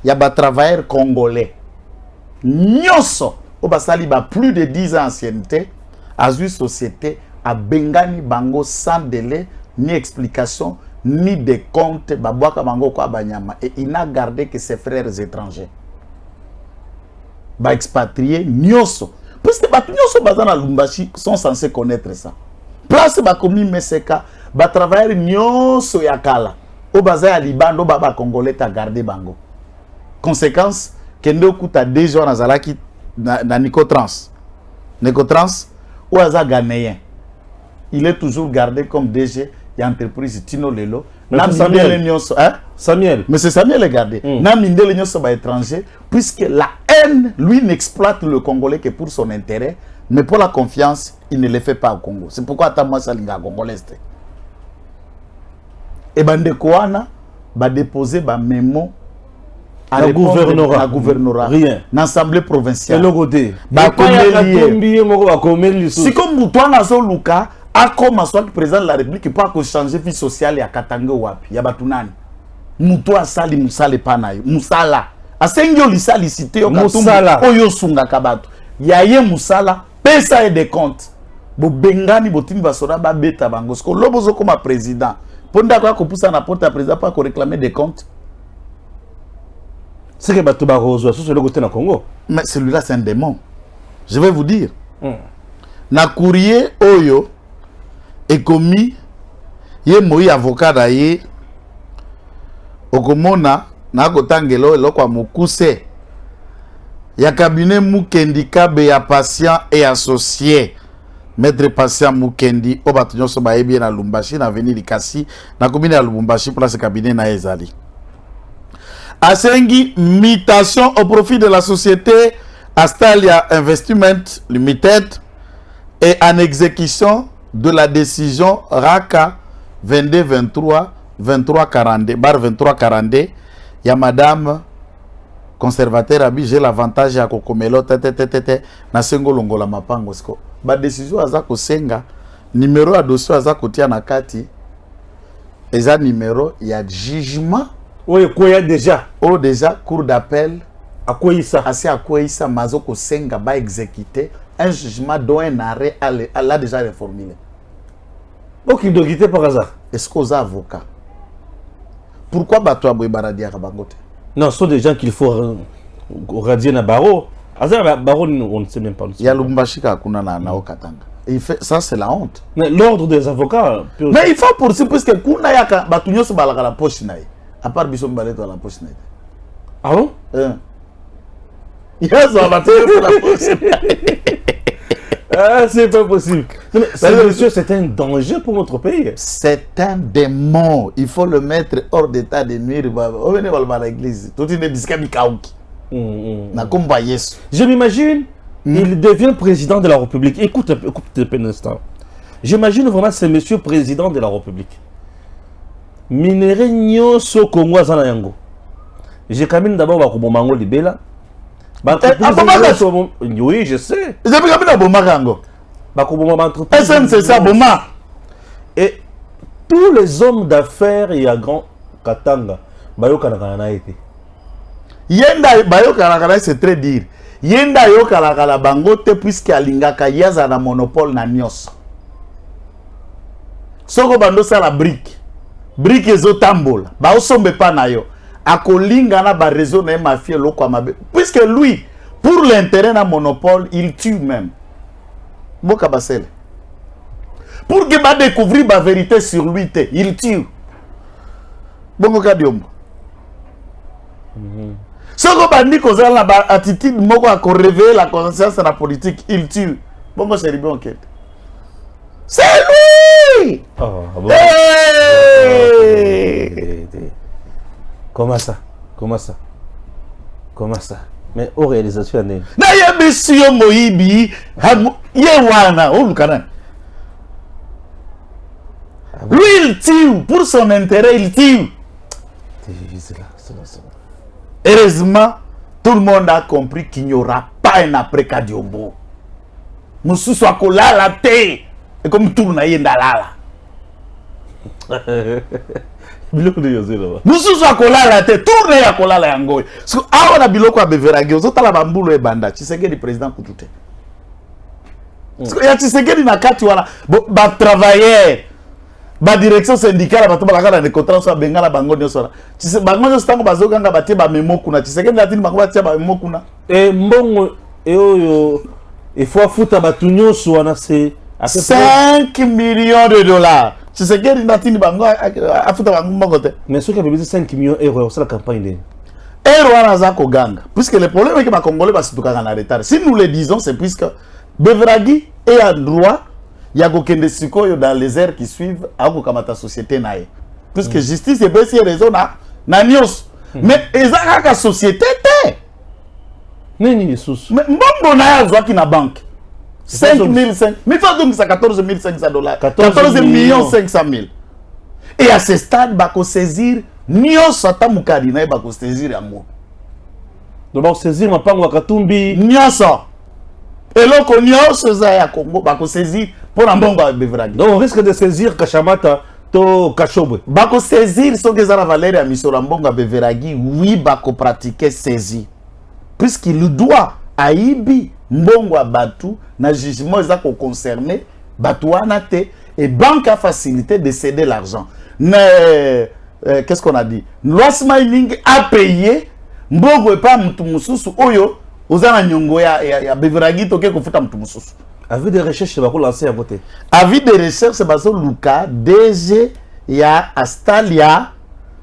ya ba travailleurs congolais. Nyonso o basali ba plus de 10 ans ancienneté azu société a bengani bango sans délai ni explication ni de compte babwaka bango kwa banyama et il n'a gardé que ses frères étrangers. Ba expatriés nyonso parce que ba nyonso bazana Lumbashi sont censés connaître ça. Place ba komi meseka ba travailler nyonso ya kala o baza ya Libano baba congolais ta garder bango. Conséquence kende okuta 2 jours na zalaki na Nicotrans. Nicotrans ou aza ghanéen. Il est toujours gardé comme DG et entreprise Tino Lelo. Samuel. Mais c'est Samuel est gardé. Namindele nyonso ba étranger puisque la haine lui n'exploite le Congolais que pour son intérêt, mais pour la confiance, il ne le fait pas au Congo. C'est pourquoi attends-moi ça linga congolais. Et bande koana ba déposer ba mémo à la gouvernorat. Rien. L'Assemblée provinciale. Et le côté. Ba si comme Moutouana Zoluka a comme soit président de la République pas que changer vie sociale ya Katanga wapi ya batunani. Moutouana sali musale panayo. Musala. Asengyo lisali cité yo Musala. Oyo sunga kabato. Ya ye musala pesa et des comptes. Bo bengani botimi basoda ba beta bango. Sko lobozo comme président. Ponda quoi ko poussa na porte à président pas ko réclamer des comptes. C'est que Batouba Rozo, c'est le côté dans Congo. Mais celui-là, c'est un démon. Je vais vous dire. Na courrier Oyo est commis. Yé moi avocat d'ailleurs. Okomona na kotangelo eloko mukuse. Ya cabinet Mukendi Kabe ya patient et associé. Maître patient Mukendi obatunyo so ba ebi na Lumbashi na avenue Likasi na commune ya Lubumbashi place cabinet na ezali. Asengi mutation au profit de la société Astalia Investment Limited et en exécution de la décision RACA 2223 2342 bar 2342 ya madame conservateur abi j'ai l'avantage ya kokomelo tete na sengo longola mapango siko ba décision aza ko senga numéro ya dossier aza kotia na kati eza numéro ya jugement oui quoi ya déjà cour d'appel à quoi ça assez à quoi ça mazo ko senga ba exécuter un jugement dont un arrêt a déjà reformulé. donc il doit quitter par hasard. Est-ce qu'on a avocat? Pourquoi Bato Aboy Baradi à Rabangote? Non, ce sont des gens qu'il faut radier na barreau. Barreau, on ne sait même pas. Il y a l'Umbashika Kuna na Okatanga. Et ça, c'est la honte. Mais l'ordre des avocats. Mais il faut poursuivre parce que Kuna Yaka Batunyo se balaka la poche naï. À part Bisson Baleto à la poche naï. Ah bon? Il y a ça, Batunyo la poche. Ah, c'est pas possible. Monsieur, c'est un danger pour notre pays. C'est un démon. Il faut le mettre hors d'état de nuire. Venez à l'église. Tout est biscabi kaouki. Je m'imagine, il devient président de la République. Écoute un instant. J'imagine vraiment ce monsieur président de la République. Minéré nyoso Congo zana yango. J'ai quand même d'abord Bakubomango Libela. Oui, je sais. C'est ça, Boma. Et tous les hommes d'affaires et à Grand Katanga, Bayoka n'a été. Yenda Bayoka n'a c'est très dire. Yenda Yoka la bangote puisque Alingaka Yaza na monopole na nyos. Soko bando sa la brique. Brique ezo tambola. Ba osombe pa na yo. Akolinga na ba réseau na mafia loko amabe. Puisque lui, pour l'intérêt na monopole, il tue même. Boka basel. Pour que ba découvrir la vérité sur lui, il tue. Bongo kadiombo. Soko bandi kozala na ba attitude moko a ko réveiller la conscience de la politique, il tue. Bongo c'est bien enquête. C'est lui. Oh, bon. Hey! Comment ça? Mais aux réalisations, na ye monsieur Moïbi, Yewana, Olukana. Lui, il tue. Pour son intérêt, il tue. Heureusement, tout le monde a compris qu'il n'y aura pas un après Kadiombo. Moussou soit collé la tête. Et comme tout le monde est là. Moussou soit collé la tête. Tout le monde est collé la yango. Parce que on a biloko à beveragi. Aux autres, la bamboule et banda. Tu sais que le président Koutoute. Parce que tu sais que il y a quatre wana. Ba travailleur. Ba direction syndicale. Ba toba la des contrats sur Bengala bango nyosora. Tu sais bango nyostango bazoganga batie ba memo kuna. Tu sais que latine bango batie ba memo kuna. Et mbongo et oyo il faut foutre batunyo wana c'est 5 millions de dollars. Tu sais que latine bango a foutre bango mbongo. Mais ceux qui avaient besoin 5 millions d'euros c'est la campagne de Wana zako ganga. Puisque le problème est que les Congolais va se tourner en retard. Si nous le disons, c'est puisque Beveragi est en droit, il y a des sikoyo dans les airs qui suivent à la société naïe. Puisque justice est baissée raison na nios. Mais ils ont la société té. Nini sous. Mais bon na ya qui na banque. 5,500. Mais ça donc ça 14 500 dollars. 14 500 000. Et à ce stade, il faut saisir Nyos atamukadi na ba ko saisir yango. Donc ba saisir mapango Katumbi Nyos. Et loko Nyos za ya Congo ba ko saisir pour mbongo Beveragi. Donc on risque de saisir Kashamata to Kashobwe. Ba ko saisir so que za la valeur ya misora mbongo Beveragi, oui ba ko pratiquer saisir. Puisqu'il doit aibi mbongo batu na jugement za ko concerner batu wana te et banque a facilité de céder l'argent. Mais qu'est-ce qu'on a dit? Lois Mining a payé Mbogo et pas Mutumususu Oyo aux Nyongo ya Beveragi toke kofuta Mutumususu. Avis de recherche c'est pas lancer à voter. Avis de recherche c'est baso Luka DG ya Astalia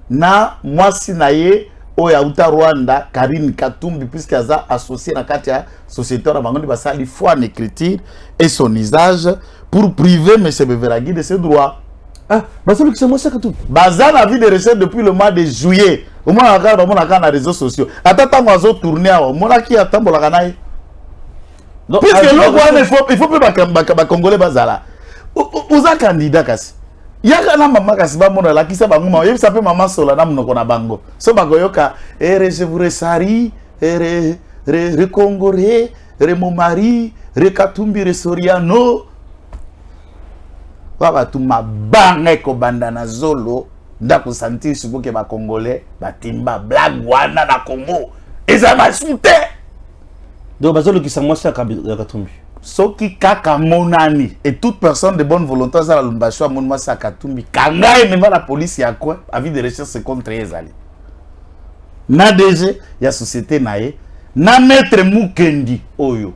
na mwasi naye Oya Uta Rwanda Karine Katumbi puisqu'il a associé na kati ya société na bango basali foi en écriture et son usage pour priver M. Beveragi de ses droits. Ah, c'est moi ça que tout. Bazan a vu des recherches depuis le mois de juillet. Au moins, on a regardé les réseaux sociaux. Attends, on a tourné. On a qui attend pour la ganaille. Puisque il faut plus que Congolais bazala. Vous êtes candidat kasi. Il y a un maman kasi ba mona qui sa bango. Il s'appelle maman sola na mnoko na bango. So bagoyoka je vous resari re Congoré, re mon mari, re Katumbi, re Soriano. Baba tu ma bange ko bandana zolo. Ndako sentir suko ke ba Congolais, ba timba blague wana na Congo. Eza ma soute. Donc bazolo ki sangwa sa Katumbi. Soki kaka monani et toute personne de bonne volonté za la Lumbashi a monma sa Katumbi. Kanga et même la police ya quoi avis de recherche contre ezali. Na DG ya société nae, na maître Mukendi oyo.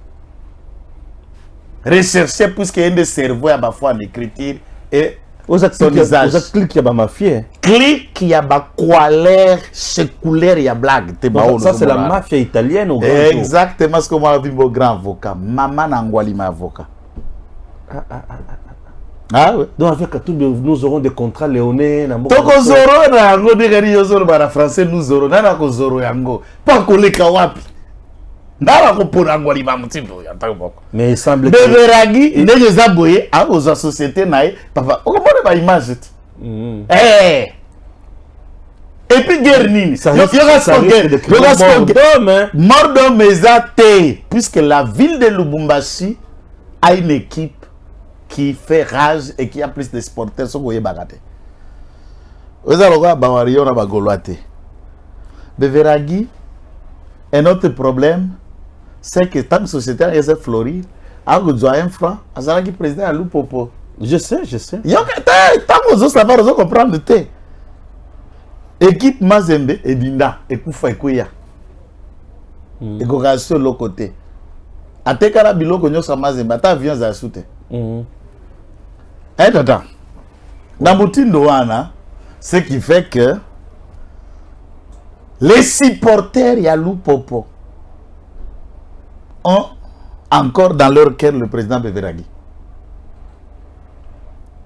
Rechercher puisque y a des cerveaux à ma foi en écriture et son visage. Vous êtes clic ya ba mafia. Clic ya ba couleur, couleur ya blague. Ça c'est la mafia italienne au grand jour. Exactement ce que moi vu mon grand avocat. Maman Nangwali ma avocat. Ah oui. Donc avec Katumbi nous aurons des contrats léonais. Toko zoro na ngo de gari yo zoro bara français nous zoro na ko zoro yango. Pas koleka wapi. Ndara ko pona ngwali ba mutindo ya taboko. Mais il semble que Beveragi ndenge za boye a aux sociétés nae papa o komone ba image. Eh. Et puis guerre nini. Ça Mordom mezate puisque la ville de Lubumbashi a une équipe qui fait rage et qui a plus de supporters so boye bagate. Oza loga ba wario na ba goloate. Beveragi un autre problème c'est que tant que société a essaie florir, a besoin un franc, azala qui président à Lupopo. Je sais. Yo tant que vous savoir, vous comprendre te. Équipe Mazembe et Binda et Kufa et Kuya. Et Gogasio l'autre côté. Atekara biloko nyosa Mazembe, ata avion za soute. Tata. Dans Moutindo wana, ce qui fait que les supporters ya Lupopo ont encore dans leur cœur le président Beveragi.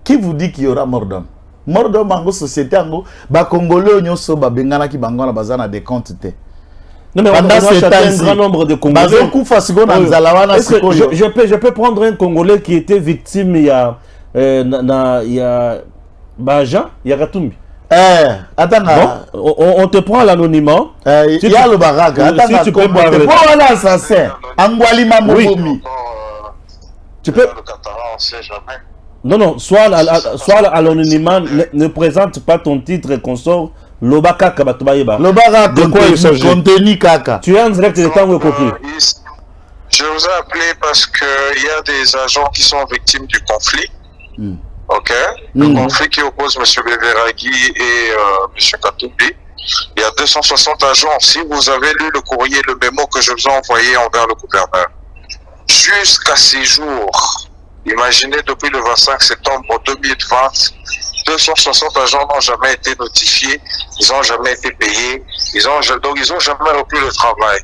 Qui vous dit qu'il y aura Mordom? Mordom en société en ba Congolais nyonso ba bengana ki bangona bazana des comptes te. Non mais on a un grand nombre de Congolais. Je peux prendre un Congolais qui était victime il y a Bajan, il y a Katumbi. Attends, on te prend l'anonymat. Il y a le baraque. Si tu peux boire le assassin. Angwali Mamoumi. Tu peux. Non, soit à l'anonymat, ne présente pas ton titre et consort. Lobaka Kabatubaïba. Lobaka, de quoi il s'agit? Contenu Kaka. Tu es en direct de temps ou copié? Je vous ai appelé parce qu'il y a des agents qui sont victimes du conflit. Ok, le conflit qui oppose M. Beveragi et M. Katumbi. Il y a 260 agents. Si vous avez lu le courrier, le mémo que je vous ai envoyé envers le gouverneur, jusqu'à ces jours, imaginez depuis le 25 septembre 2020, 260 agents n'ont jamais été notifiés, ils n'ont jamais été payés, donc ils n'ont jamais repris le travail.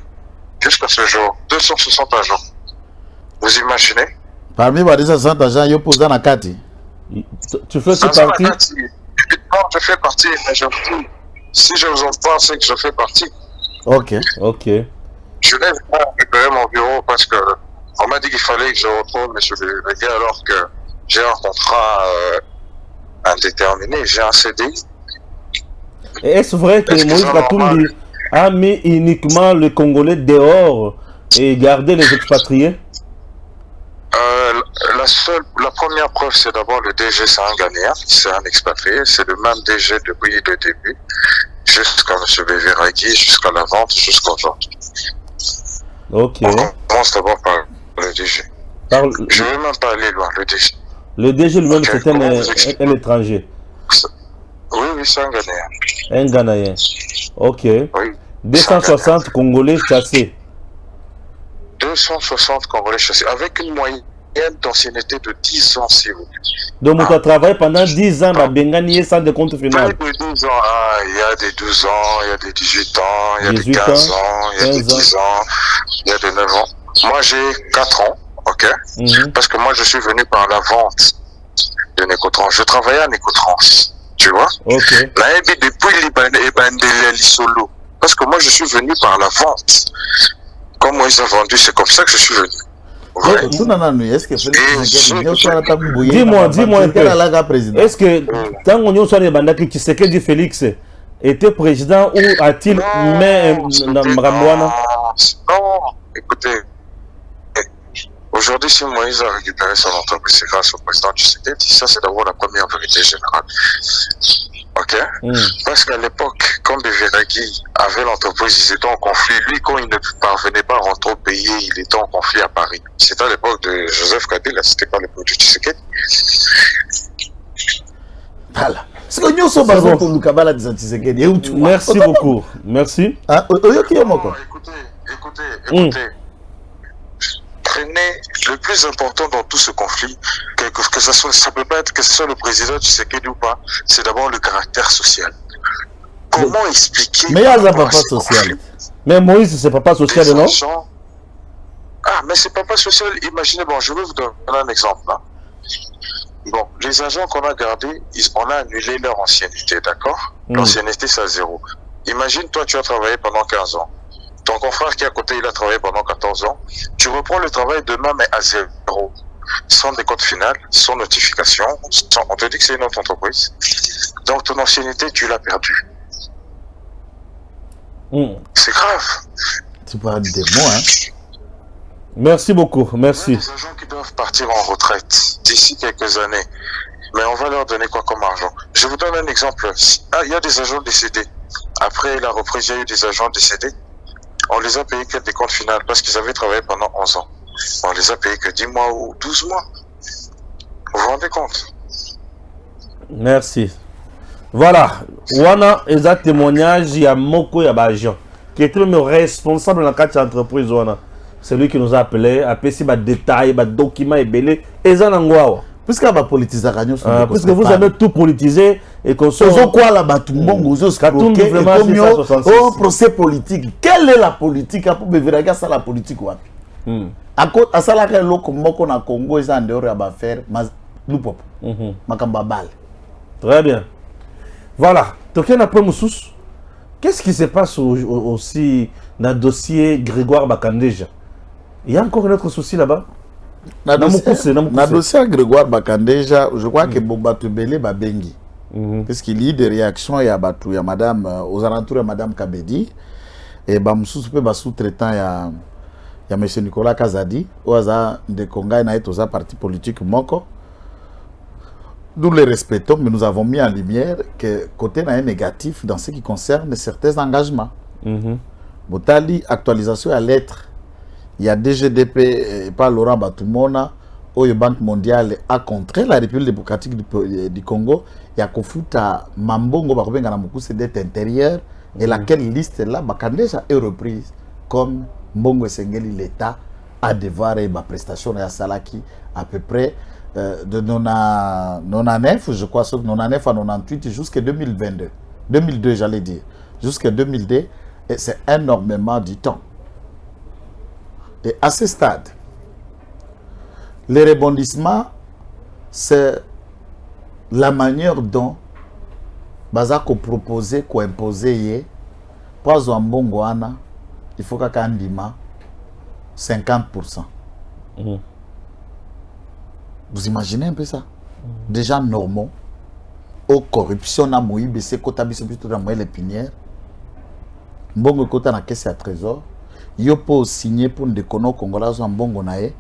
Jusqu'à ce jour, 260 agents. Vous imaginez? Parmi les 260 agents, il y a posé dans Kati. Tu fais partie? Non, je fais partie, mais je vous dis, si je vous en parle, c'est que je fais partie. Ok. Je n'ai pas récupéré mon bureau parce que on m'a dit qu'il fallait que je retrouve M. Beveragi alors que j'ai un contrat indéterminé, j'ai un CDI. Est-ce vrai que Moïse Katumbi a mis uniquement les Congolais dehors et gardé les expatriés? La première preuve, c'est d'abord le DG, c'est un Ghanéen, c'est un expatrié, c'est le même DG depuis le début, jusqu'à M. Beveragi, jusqu'à la vente, jusqu'à aujourd'hui. Ok. On commence d'abord par le DG. Je ne vais même pas aller loin, le DG. Le DG lui-même, c'est un étranger. Oui, c'est un Ghanéen. Un Ghanéen. Ok. Oui, 260 Congolais chassés. 260 Congolais chassés, avec une moyenne d'ancienneté de 10 ans, si vous voulez. Donc, tu as travaillé pendant 10 ans à Bengani sans de compte final. Plus de 12 ans, il y a des 12 ans, il y a des 18 ans, il y a des 15 ans, il y a des 10 ans, il y a des 9 ans. Moi, j'ai 4 ans, ok? Parce que moi, je suis venu par la vente de Nécotrans. Je travaillais à Nécotrans, tu vois? Ok. Là, depuis l'Isolo. Parce que moi, je suis venu par la vente. Comme moi, ils ont vendu, c'est comme ça que je suis venu. Ouais. Dis-moi un peu. Est-ce que tant qu'on soit les bandes qui Tshisekedi Félix était président ou a-t-il mis Mramouana? Non, écoutez, aujourd'hui, si Moïse a récupéré son entreprise, c'est grâce au président Tshisekedi. Ça, c'est d'abord la première vérité générale. Ok? Parce qu'à l'époque, quand Beveragui avait l'entreprise, ils étaient en conflit. Lui, quand il ne parvenait pas à rentrer au pays, il était en conflit à Paris. C'était à l'époque de Joseph Kabila, c'était pas l'époque de Tshisekedi. Voilà. C'est que nous sommes pour nous Kabala de Tshisekedi. Merci beaucoup. Merci. Écoutez. Prenez le plus important dans tout ce conflit, que ce soit, ça peut pas être que ce soit le président Tshisekedi ou pas, c'est d'abord le caractère social. Comment expliquer? Mais il y a un papa social. Mais Moïse, c'est papa social, non? Ah, mais c'est papa social. Imaginez, bon, je vais vous donner un exemple. Hein. Bon, les agents qu'on a gardés, on a annulé leur ancienneté, d'accord? L'ancienneté, c'est à 0. Imagine, toi, tu as travaillé pendant 15 ans. Ton confrère qui est à côté, il a travaillé pendant 14 ans. Tu reprends le travail demain, mais à 0. Sans décompte final, sans notification. On te dit que c'est une autre entreprise. Donc, ton ancienneté, tu l'as perdue. C'est grave. Tu parles des mots, hein? Merci beaucoup, merci. Il y a des agents qui doivent partir en retraite d'ici quelques années. Mais on va leur donner quoi comme argent? Je vous donne un exemple. Ah, il y a des agents décédés. Après la reprise, il y a eu des agents décédés. On les a payés que des comptes finaux parce qu'ils avaient travaillé pendant 11 ans. On les a payés que 10 mois ou 12 mois. Vous vous rendez compte? Merci. Voilà. Wana est un témoignage, il y a Moko Yabajan, qui était le responsable de la carte d'entreprise. C'est lui qui nous a appelé, a fait des détails, des documents et belé. Et ça n'a pas. Puisque vous avez tout politisé et qu'on soit quoi là-bas tout le monde au procès politique. Quelle est la politique pour Beveragui ça la politique à cause à ça là que l'autre moko na Congo ils en dehors à faire nous pop makamba bal. Très bien. Voilà. Token après Moussous. Qu'est-ce qui se passe aussi dans le dossier Grégoire Bakandeja? Il y a encore un autre souci là-bas. Dans le dossier Grégoire Bakandeja, je crois que Bobato Belé Babengi. Parce qu'il y a des réactions, il y a madame, aux alentours de madame Kabedi. Et Bamsous peut être sous-traitant, il y a M. Nicolas Kazadi, au hasard de Conga, il y a un parti politique Moko. Nous les respectons, mais nous avons mis en lumière que côté est négatif dans ce qui concerne certains engagements. Botali, actualisation à lettre. Il y a DGDP et pas Laurent Batumona, où la Banque mondiale a contré la République démocratique du Congo. Il y a Kofuta Mambongo, c'est dette intérieure, et laquelle liste là, Bakandeja est reprise comme Mbongo Sengeli, l'État a devoir et ma prestation à Salaki à peu près de 99, je crois, sauf 99 à 98 jusqu'à 2022. 2002, j'allais dire. Jusqu'à 2002, et c'est énormément du temps. Et à ce stade, les rebondissements, c'est la manière dont Bazako proposé, qu'on imposé, pas un bon guana, il faut qu'un dima 50%. Vous imaginez un peu ça? Déjà normaux, aux corruption, na moïbe, c'est kota biso plutôt dans les pinières. Mbongo kota na caisse à trésor. Il peut signer pour des déconner congolais en bongo nae.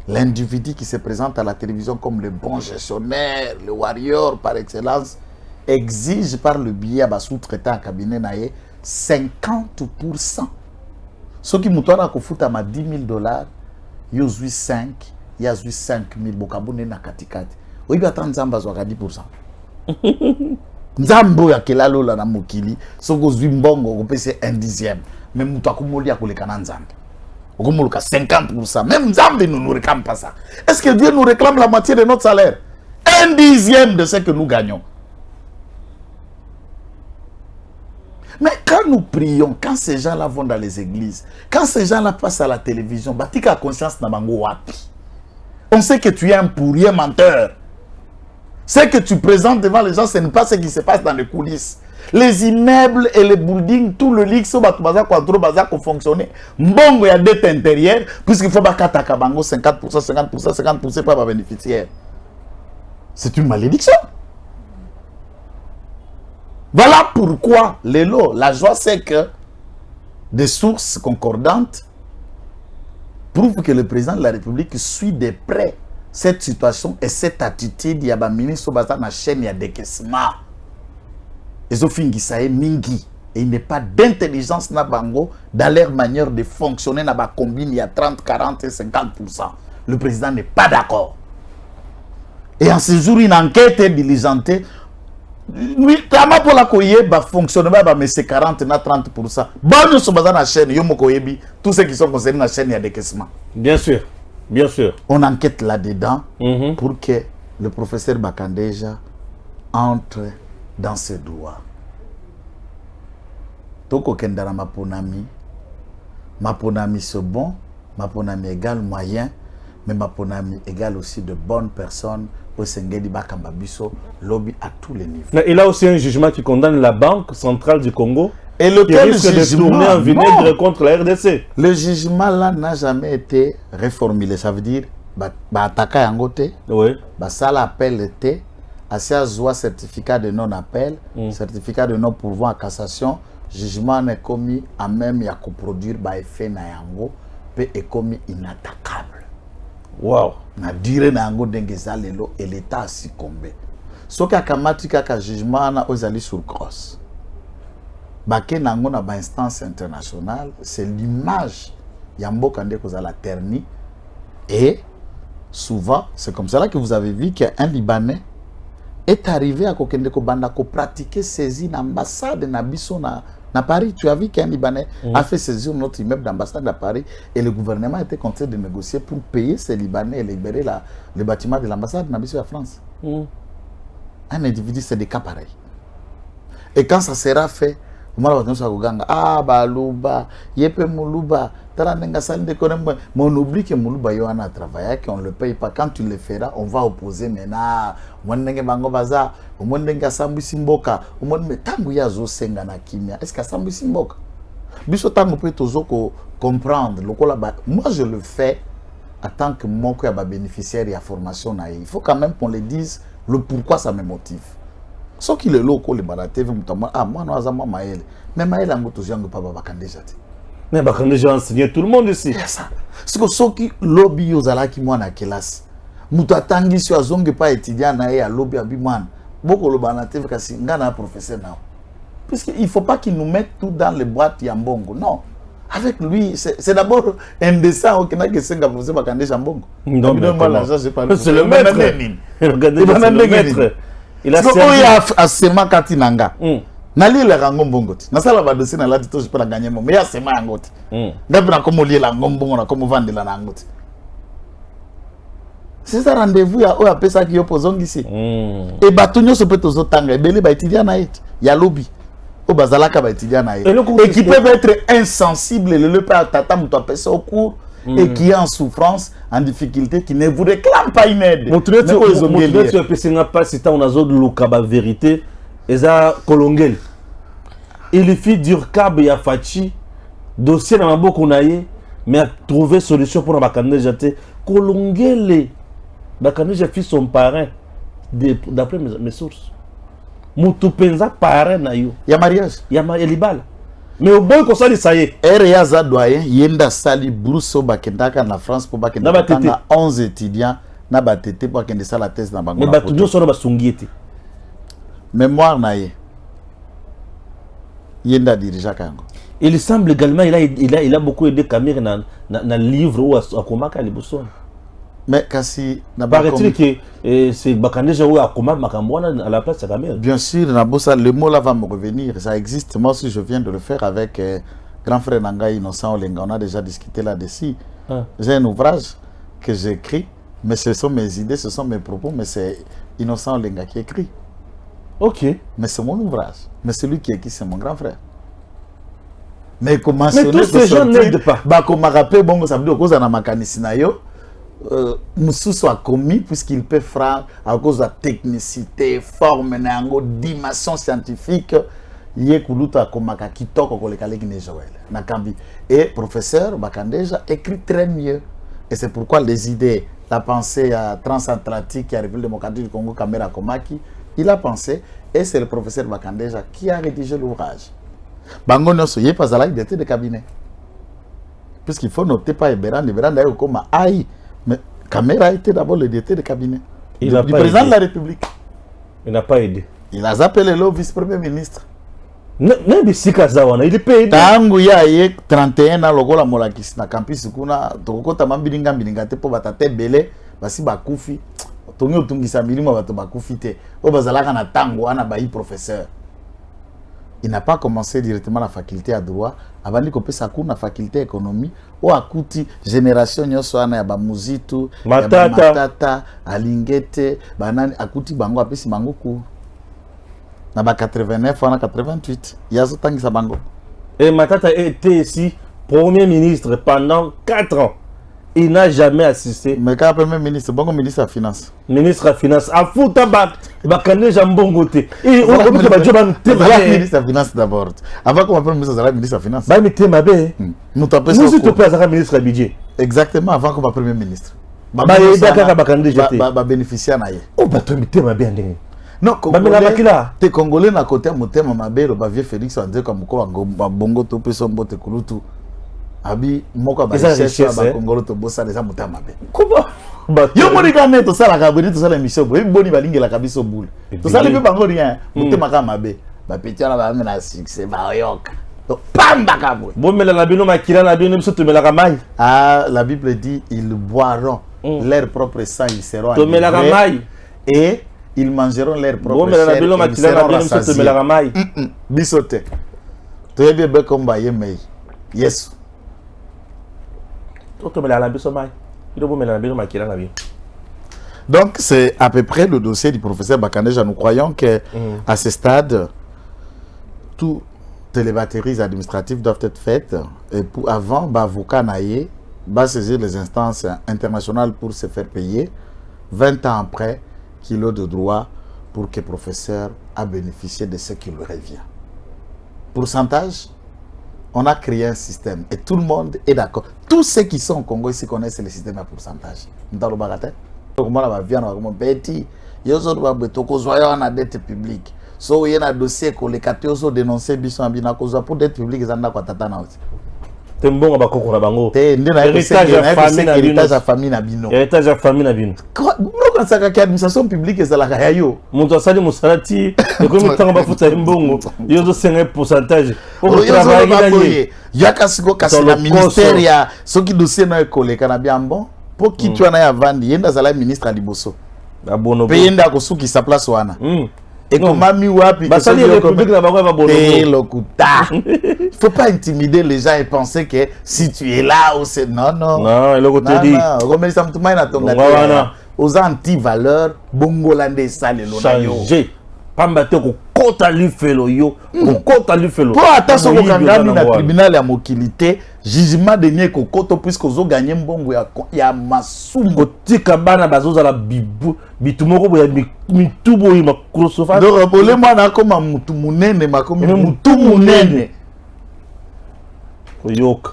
L'individu qui se présente à la télévision comme le bon gestionnaire, le warrior par excellence, exige par le biais à sous-traitant à cabinet nae 50%. Ce qui moutonne à kofuta ma $10,000, il y a 5, il y a 5,000 bokabone na katikati. Oui, bien, tant Nzamba soit 10%. Nzambo ya kelalo la na mokili, soko zwimbongo kopese 1/10. Même Moutakoumoli a collé Kananzambe. Au 50%. Même Nzambe ne nous réclame pas ça. Est-ce que Dieu nous réclame la moitié de notre salaire? 1/10 de ce que nous gagnons. Mais quand nous prions, quand ces gens-là vont dans les églises, quand ces gens-là passent à la télévision, batika conscience na bango wapi. On sait que tu es un pourrier menteur. Ce que tu présentes devant les gens, ce n'est pas ce qui se passe dans les coulisses. Les immeubles et les buildings, tout le luxe, qui fonctionner. Mbongo, il y a dette intérieure, puisqu'il faut que 50% pas bénéficiaire. C'est une malédiction. Voilà pourquoi, la joie, c'est que des sources concordantes prouvent que le président de la République suit de près cette situation et cette attitude. Il y a un ministre qui a chaîne, il y a des décaissements. Et il n'y a pas d'intelligence dans leur manière de fonctionner. Dans la combine, il y a 30, 40 et 50%. Le président n'est pas d'accord. Et en ce jour, une enquête est diligentée. Oui, pour la coyer, fonctionnement, mais c'est 40 à 30%. Bon, nous sommes dans la chaîne, tous ceux qui sont concernés dans la chaîne, il y a des décaissements. Bien sûr, bien sûr. On enquête là-dedans pour que le professeur Bakandeja entre dans ses droits. Toko Kendara Maponami c'est bon, Maponami égale moyen, mais Maponami égale aussi de bonnes personnes au Sengeli Bakambabiso, lobby à tous les niveaux. Il a aussi un jugement qui condamne la Banque centrale du Congo et lequel qui risque de tourner en vinaigre contre la RDC. Le jugement là n'a jamais été reformulé, ça veut dire attaquer en côté, oui. Ça l'appel était à ce certificat de non-appel, certificat de non-pourvoi en cassation. Jugement n'est commis à même ya coproduire by effet na yango pe est commis inattaquable. Wow. Na dire na yango dengeza lelo et l'état a succombé. So ka kamati ka jugement na ozali sur cross. Ba ke nango na ba instance internationale, c'est l'image ya mboka ndeko za la terni et souvent c'est comme ça là que vous avez vu qu'un Libanais est arrivé à kokende ko banda ko pratiquer saisie d'ambassade na biso na Paris. Tu as vu qu'un Libanais a fait saisir notre immeuble d'ambassade à Paris et le gouvernement était en train de négocier pour payer ces Libanais et libérer le bâtiment de l'ambassade na biso à France. Un individu, c'est des cas pareils. Et quand ça sera fait, ah baluba yepe muluba mais on oublie que muluba yoana travaille, qu'on le paye pas. Quand tu le feras, on va opposer maintenant mwendenge bango baza mwendenge sambu simboka mwendenge tangu ya zo senga na kimia. Est-ce que sambu simboka biso tangu peut tozoko comprendre lokola ba. Moi je le fais en tant que mon ko ya ba bénéficiaire ya formation na. Il faut quand même qu'on le dise le pourquoi ça me motive. Ce qui est loco, les balatés, moi, nous avons Maël. Mais Maël a moto jango pas Bakandeja. Mais Bakandeja a enseigné tout le monde ici. C'est ça. C'est que ceux qui lobby aux ala qui moi na classe. Muta tangi sur zonge pas étudiant na ya lobby abimane. Beaucoup le balaté kasi ngana professeur na. Puisqu'il faut pas qu'il nous mette tout dans les boîtes yambongo. Non. Avec lui, c'est d'abord indécent au Kenya que c'est nga professeur Bakandeja mbongo. Non, c'est le maître. Le maître. Il a servi à sema katinanga. Nali le rango mbongoti. Na sala ba dossier na lati to je peux la gagner mais ya sema ngoti. Ngapi na komo liela ngombongo na komo vandela na ngoti. C'est ça rendez-vous ya o apesa ki opozongi ici. Et batunyo se peut tozotanga ebele ba étudiant na et ya lobby. O bazalaka ba étudiant na et qui peuvent être insensibles le pas tata muto apesa au cours. Et qui est en souffrance, en difficulté, qui ne vous réclame pas une aide. Vérité, il fit dur cab et Fachi, dossier dans ma konaye, mais a trouvé solution pour Bakandeja. Kolongele, Bakandeja fit son parrain, d'après mes sources. Moutupenza parrain na yo. Il y a mariage. Il y a libala. Mais au boy, ça y est. Ereaza doyen, yenda sali Brusso Bakendaka na France pour Bakendaka na 11 étudiants na batete pour kende sala thèse na bango. Mais batunyo soro basungiete. Mémoire na ye. Yenda dirija kango. Il semble également il a beaucoup aidé Kamir na livre ou à Komaka Liboson. Mais kasi paraît-il que c'est Bakandeja ou à Komaka Makambwana à la place de Kamir. Bien sûr, Nabosa, le mot là va me revenir, ça existe. Moi aussi je viens de le faire avec grand frère Nanga Innocent Olenga, on a déjà discuté là-dessus. J'ai un ouvrage que j'écris, mais ce sont mes idées, ce sont mes propos, mais c'est Innocent Olenga qui écrit. OK. Mais c'est mon ouvrage, mais celui qui écrit c'est mon grand frère. Mais comment tous ces gens n'aident pas. Bah comme rappelé bon ça veut dire cause na makanisi na yo. Moussou soit commis puisqu'il peut faire à cause de la technicité, forme, dimension scientifique. Et professeur Bakandeja écrit très mieux. Et c'est pourquoi les idées, la pensée transatlantique qui a révélé le démocratique du Congo, Kamera Komaki, il a pensé, et c'est le professeur Bakandeja qui a rédigé l'ouvrage. bango nyonso ye pas la directeur de cabinet. Puisqu'il faut noter pas Eberan d'ailleurs comme aïe, mais Camara était d'abord le directeur de cabinet du président de la République. Il n'a pas aidé. Il a appelé le vice-premier ministre. Il est payé. Tangu ya ye 31 ans lokola molakisi na campus kuna tokota mambilinga te po batate belé basi bakufi tongi otungisa milimo bato bakufi te o bazalaka na tango wana bayi professeur. Il n'a pas commencé directement la faculté à droit avant de kopesa kuna faculté économie o akuti génération nyonso ana ya ba muzitu matata alingete banani akuti bango apesi bango ku na ba 89 ou 88 yazo tangisa bango. Et Matata était ici premier ministre pendant 4 ans. Il n'a jamais assisté. Mais quand premier ministre, bon ministre de finance. Ministre de finance. A fouta bakane jambongote. Et on va ministre de finance d'abord. Avant qu'on appelle ministre de finance. Bah mais t'es ma bé. Nous t'appelons. Nous si tu peux être ministre de budget. Exactement avant qu'on appelle premier ministre. Bah il d'accord bakane jeté. Bah bénéficiaire na ye. Oh bah toi t'es ma bé ndenge. Non, t'es Congolais na côté motema mabe ba vieux Félix on dit comme ko bongo to peso mbote kulutu. Abi moko ba richesse ba Congolais to bossa les motema mabe. Comment? Yo moni kana to sala ka boni to sala émission bo boni balingela kabiso boule. To sala pe bango rien. Motema ka mabe. Ba petia na ba na succès ba yoka. Donc pamba ka bo. Bon mais la bino makila na bino biso to melaka mai. Ah, la Bible dit ils boiront leur propre sang, ils seront to melaka mai et ils mangeront leur propre chair et ils seront rassasiés. Bisote. Tu es bien comme Baye Mei. Yes. Donc c'est à peu près le dossier du professeur Bakaneja. Nous croyons que à ce stade, toutes les batteries administratives doivent être faites. Et pour avant, Bavoka Naye va saisir les instances internationales pour se faire payer. 20 ans après, qu'il a de droit pour que le professeur a bénéficié de ce qui lui revient. Pourcentage, on a créé un système et tout le monde est d'accord. Tous ceux qui sont au Congo ici connaissent le système à pourcentage. Nous avons dit que nous avons dit que nous dette publique. So il y a un dossier que les catégories dénoncé pour dette publique. C'est bon à bakoko na bango. Héritage à famille na bino. Héritage à famille na bino. Quand ça ka administration publique ça la kaya yo. Monto asali musalati et comme tant ba futa mbongo, yo zo 5%. Pour travailler gagner. Ya kasiko kasina ministère ya soki dossier na ekole kana bien bon. Pour qui tu na ya vandi yenda zala ministre aliboso. Abono. Peyenda ko suki sa place wana. Et comme Mami Wapi, il faut pas intimider les gens et penser que si tu es là, c'est non. Non, il a dit. Aux anti-valeurs, Bongolande sale changer. Pambate ko kota lifelo yo, ko kota lifelo. Pour attention au kangami na tribunal ya mokilité, jugement dernier ko koto puisque ozo gagner mbongo ya masumbo tika bana bazoza la bibu bitumoko ya mitubo yi makrosofa. Donc pour les mwana koma mutu munene makomi mutu munene. Yoka.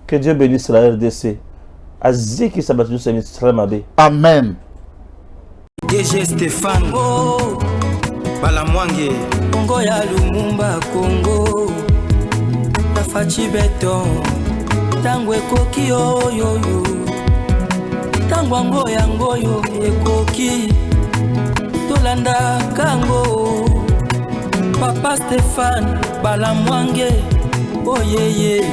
Que Dieu bénisse la RDC. Aziki sabatu c'est mabe. Amen. DG Stéphane Balamwange Congo ya Lumumba Congo Tafachi beton Tango ekoki oyo Tango ango yango yo ekoki Tolanda kango Papa Stéphane Balamwange Oh yeah yeah